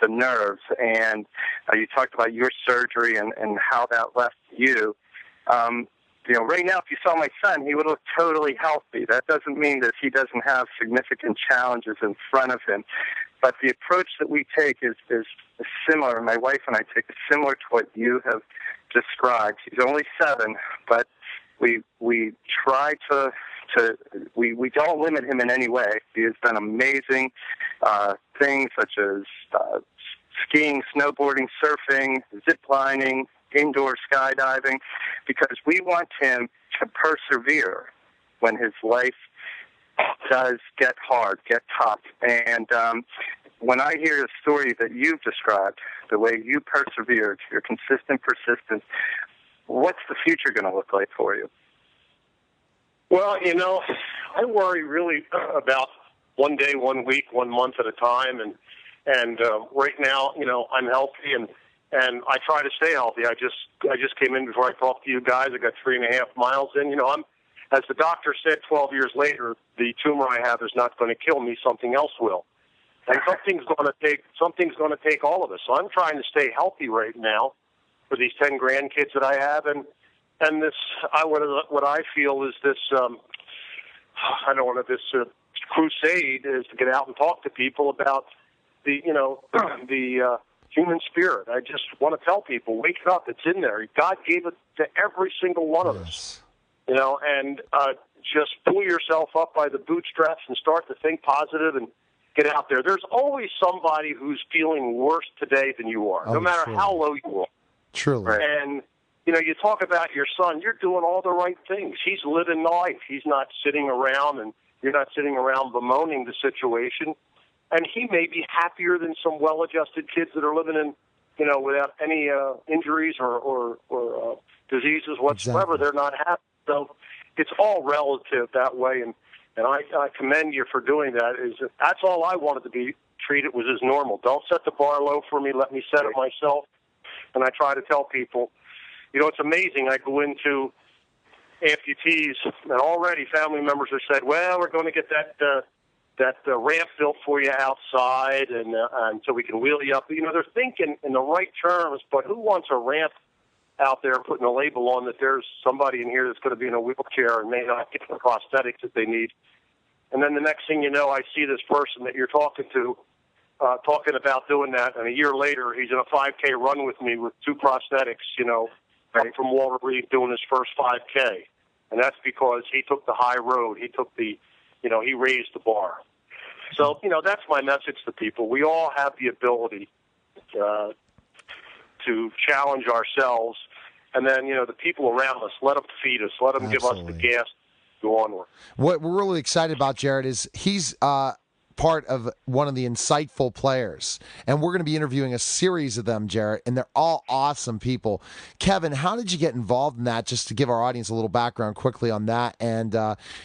nerves. And you talked about your surgery and how that left you. Right now, if you saw my son, he would look totally healthy. That doesn't mean that he doesn't have significant challenges in front of him. But the approach that we take is similar. My wife and I take is similar to what you have described. He's only 7, but we try to we don't limit him in any way. He has done amazing things such as skiing, snowboarding, surfing, zip lining, indoor skydiving, because we want him to persevere when his life does get hard, get tough. And when I hear the story that you've described, the way you persevered, your consistent persistence, what's the future going to look like for you? Well, I worry really about one day, 1 week, 1 month at a time. And right now, I'm healthy and I try to stay healthy. I just came in before I talked to you guys. I got 3.5 miles in. I'm, as the doctor said 12 years later, the tumor I have is not going to kill me. Something else will. And something's going to take all of us. So I'm trying to stay healthy right now for these 10 grandkids that I have, and this what I feel is this crusade is to get out and talk to people about the human spirit. I just want to tell people, wake up, it's in there. God gave it to every single one of us. And just pull yourself up by the bootstraps and start to think positive and get out there. There's always somebody who's feeling worse today than you are, no matter how low you are. Truly. Right. And, you talk about your son, you're doing all the right things. He's living life. He's not sitting around, and you're not sitting around bemoaning the situation. And he may be happier than some well-adjusted kids that are living in, without any injuries or diseases whatsoever. Exactly. They're not happy. So it's all relative that way. And I commend you for doing that. That's all I wanted to be treated was as normal. Don't set the bar low for me. Let me set it myself. And I try to tell people, it's amazing. I go into amputees, and already family members have said, well, we're going to get that ramp built for you outside and so we can wheel you up. They're thinking in the right terms, but who wants a ramp out there putting a label on that there's somebody in here that's going to be in a wheelchair and may not get the prosthetics that they need? And then the next thing you know, I see this person that you're talking to talking about doing that, and a year later he's in a 5K run with me with 2 prosthetics, right from Walter Reed doing his first 5K. And that's because he took the high road. He took he raised the bar. So, that's my message to people. We all have the ability to challenge ourselves, and then, the people around us, let them feed us, let them give us the gas, go onward. What we're really excited about, Jared, is he's part of one of the insightful players, and we're going to be interviewing a series of them, Jared, and they're all awesome people. Kevin, how did you get involved in that? Just to give our audience a little background quickly on that, and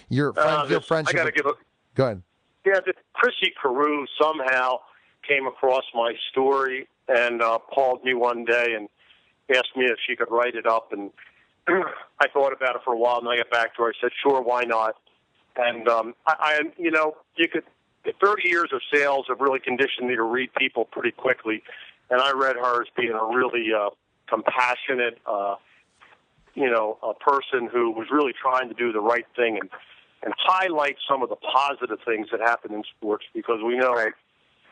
your friendship. I got to give a. Go ahead. Yeah, Chrissy Carew somehow came across my story and called me one day and asked me if she could write it up, and I thought about it for a while, and I got back to her. I said, "Sure, why not?" And you could. 30 years of sales have really conditioned me to read people pretty quickly, and I read her as being a really compassionate, a person who was really trying to do the right thing and highlight some of the positive things that happen in sports, because we know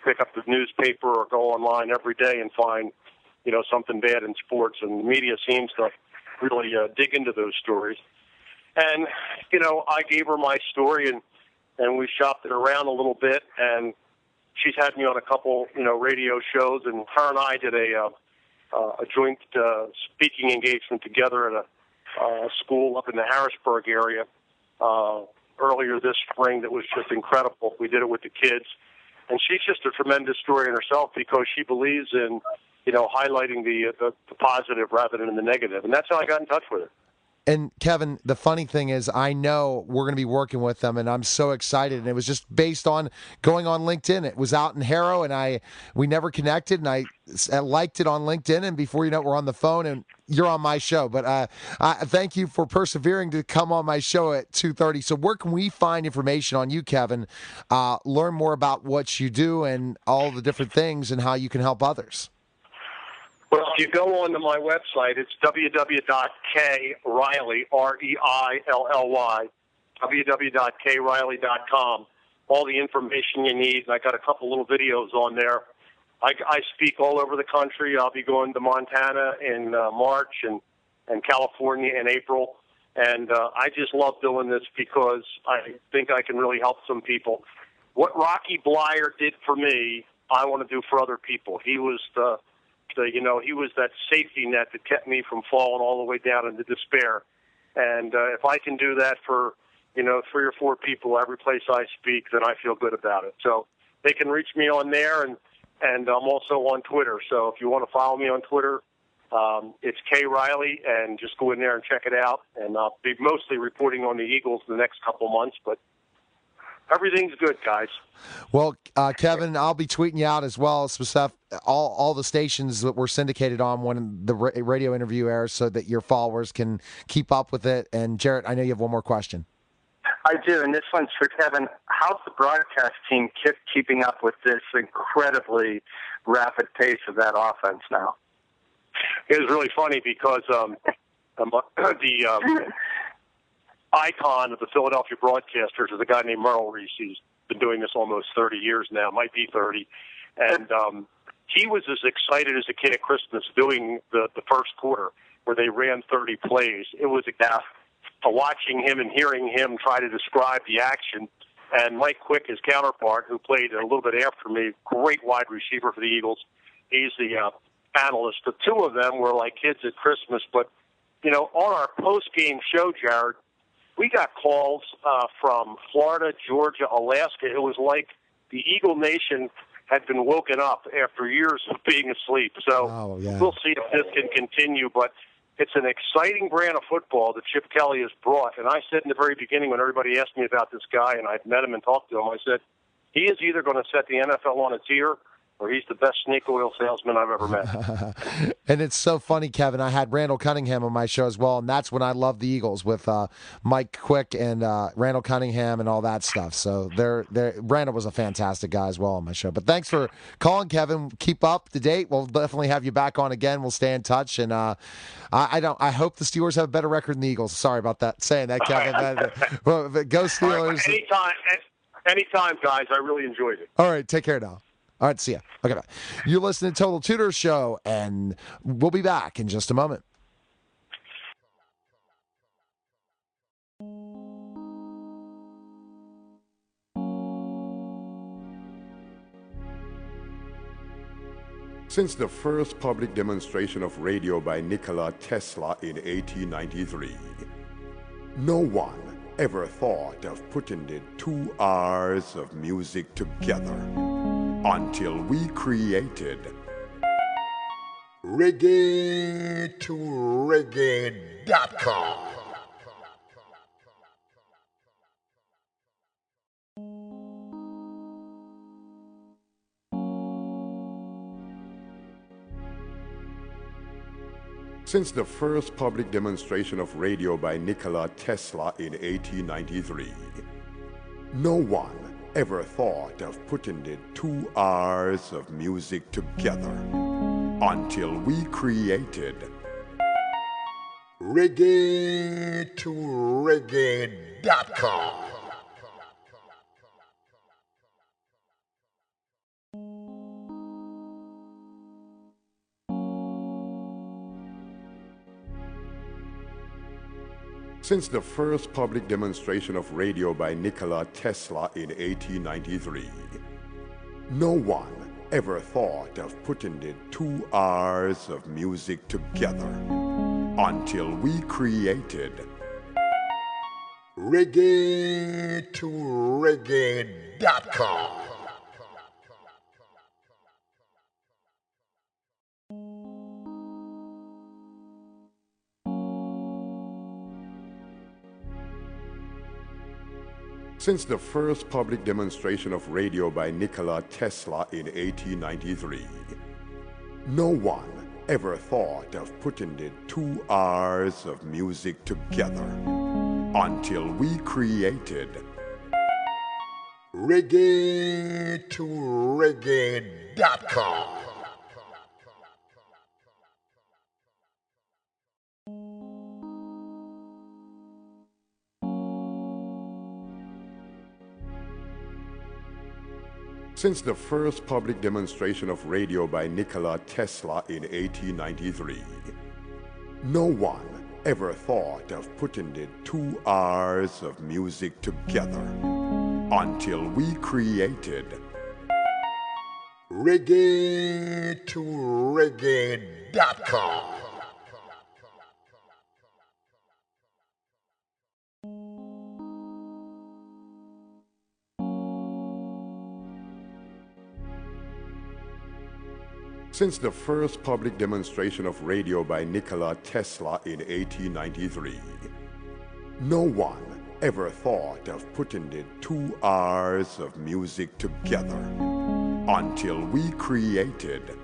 pick up the newspaper or go online every day and find, something bad in sports, and the media seems to really dig into those stories. And, I gave her my story, and we shopped it around a little bit, and she's had me on a couple, radio shows, and her and I did a joint speaking engagement together at a school up in the Harrisburg area earlier this spring that was just incredible. We did it with the kids, and she's just a tremendous story in herself, because she believes in, highlighting the positive rather than the negative, and that's how I got in touch with her. And Kevin, the funny thing is, I know we're going to be working with them, and I'm so excited. And it was just based on going on LinkedIn. It was out in Harrow, and we never connected, and I liked it on LinkedIn. And before you know it, we're on the phone, and you're on my show. But I thank you for persevering to come on my show at 2:30. So where can we find information on you, Kevin? Learn more about what you do and all the different things and how you can help others. Well, if you go onto my website, it's www.kriley, R-E-I-L-L-Y, www.kriley.com. All the information you need, and I got a couple little videos on there. I speak all over the country. I'll be going to Montana in March and California in April. And I just love doing this because I think I can really help some people. What Rocky Bleier did for me, I want to do for other people. He was he was that safety net that kept me from falling all the way down into despair. And if I can do that for, 3 or 4 people every place I speak, then I feel good about it. So they can reach me on there, and I'm also on Twitter. So if you want to follow me on Twitter, it's K Riley, and just go in there and check it out. And I'll be mostly reporting on the Eagles the next couple months, but everything's good, guys. Well, Kevin, I'll be tweeting you out as well, some stuff, all the stations that were syndicated on when the radio interview airs, so that your followers can keep up with it. And Jarrett, I know you have one more question. I do, and this one's for Kevin. How's the broadcast team keeping up with this incredibly rapid pace of that offense now? It was really funny because the icon of the Philadelphia broadcasters is a guy named Merrill Reese. He's been doing this almost 30 years now, might be 30. And he was as excited as a kid at Christmas doing the first quarter where they ran 30 plays. It was watching him and hearing him try to describe the action. And Mike Quick, his counterpart, who played a little bit after me, great wide receiver for the Eagles. He's the analyst. The two of them were like kids at Christmas. But, on our post-game show, Jared, we got calls from Florida, Georgia, Alaska. It was like the Eagle Nation had been woken up after years of being asleep. So We'll see if this can continue. But it's an exciting brand of football that Chip Kelly has brought. And I said in the very beginning when everybody asked me about this guy and I'd met him and talked to him, I said, he is either going to set the NFL on its ear or he's the best snake oil salesman I've ever met. And it's so funny, Kevin. I had Randall Cunningham on my show as well, and that's when I loved the Eagles with Mike Quick and Randall Cunningham and all that stuff. So Randall was a fantastic guy as well on my show. But thanks for calling, Kevin. Keep up to date. We'll definitely have you back on again. We'll stay in touch. And I hope the Steelers have a better record than the Eagles. Sorry about that, saying that, Kevin. Well, go Steelers. Anytime, guys. I really enjoyed it. All right, take care now. All right, see ya. Okay, bye. You're listening to Total Tutor Show, and we'll be back in just a moment. Since the first public demonstration of radio by Nikola Tesla in 1893, no one ever thought of putting the 2 hours of music together until we created reggae2reggae.com. Since the first public demonstration of radio by Nikola Tesla in 1893, no one ever thought of putting the 2 hours of music together until we created reggae2reggae.com. Since the first public demonstration of radio by Nikola Tesla in 1893, no one ever thought of putting the 2 hours of music together until we created reggae2reggae.com. Since the first public demonstration of radio by Nikola Tesla in 1893, no one ever thought of putting the 2 hours of music together until we created reggae2reggae.com. Since the first public demonstration of radio by Nikola Tesla in 1893, no one ever thought of putting the 2 hours of music together until we created reggae2reggae.com. Since the first public demonstration of radio by Nikola Tesla in 1893, no one ever thought of putting the 2 hours of music together until we created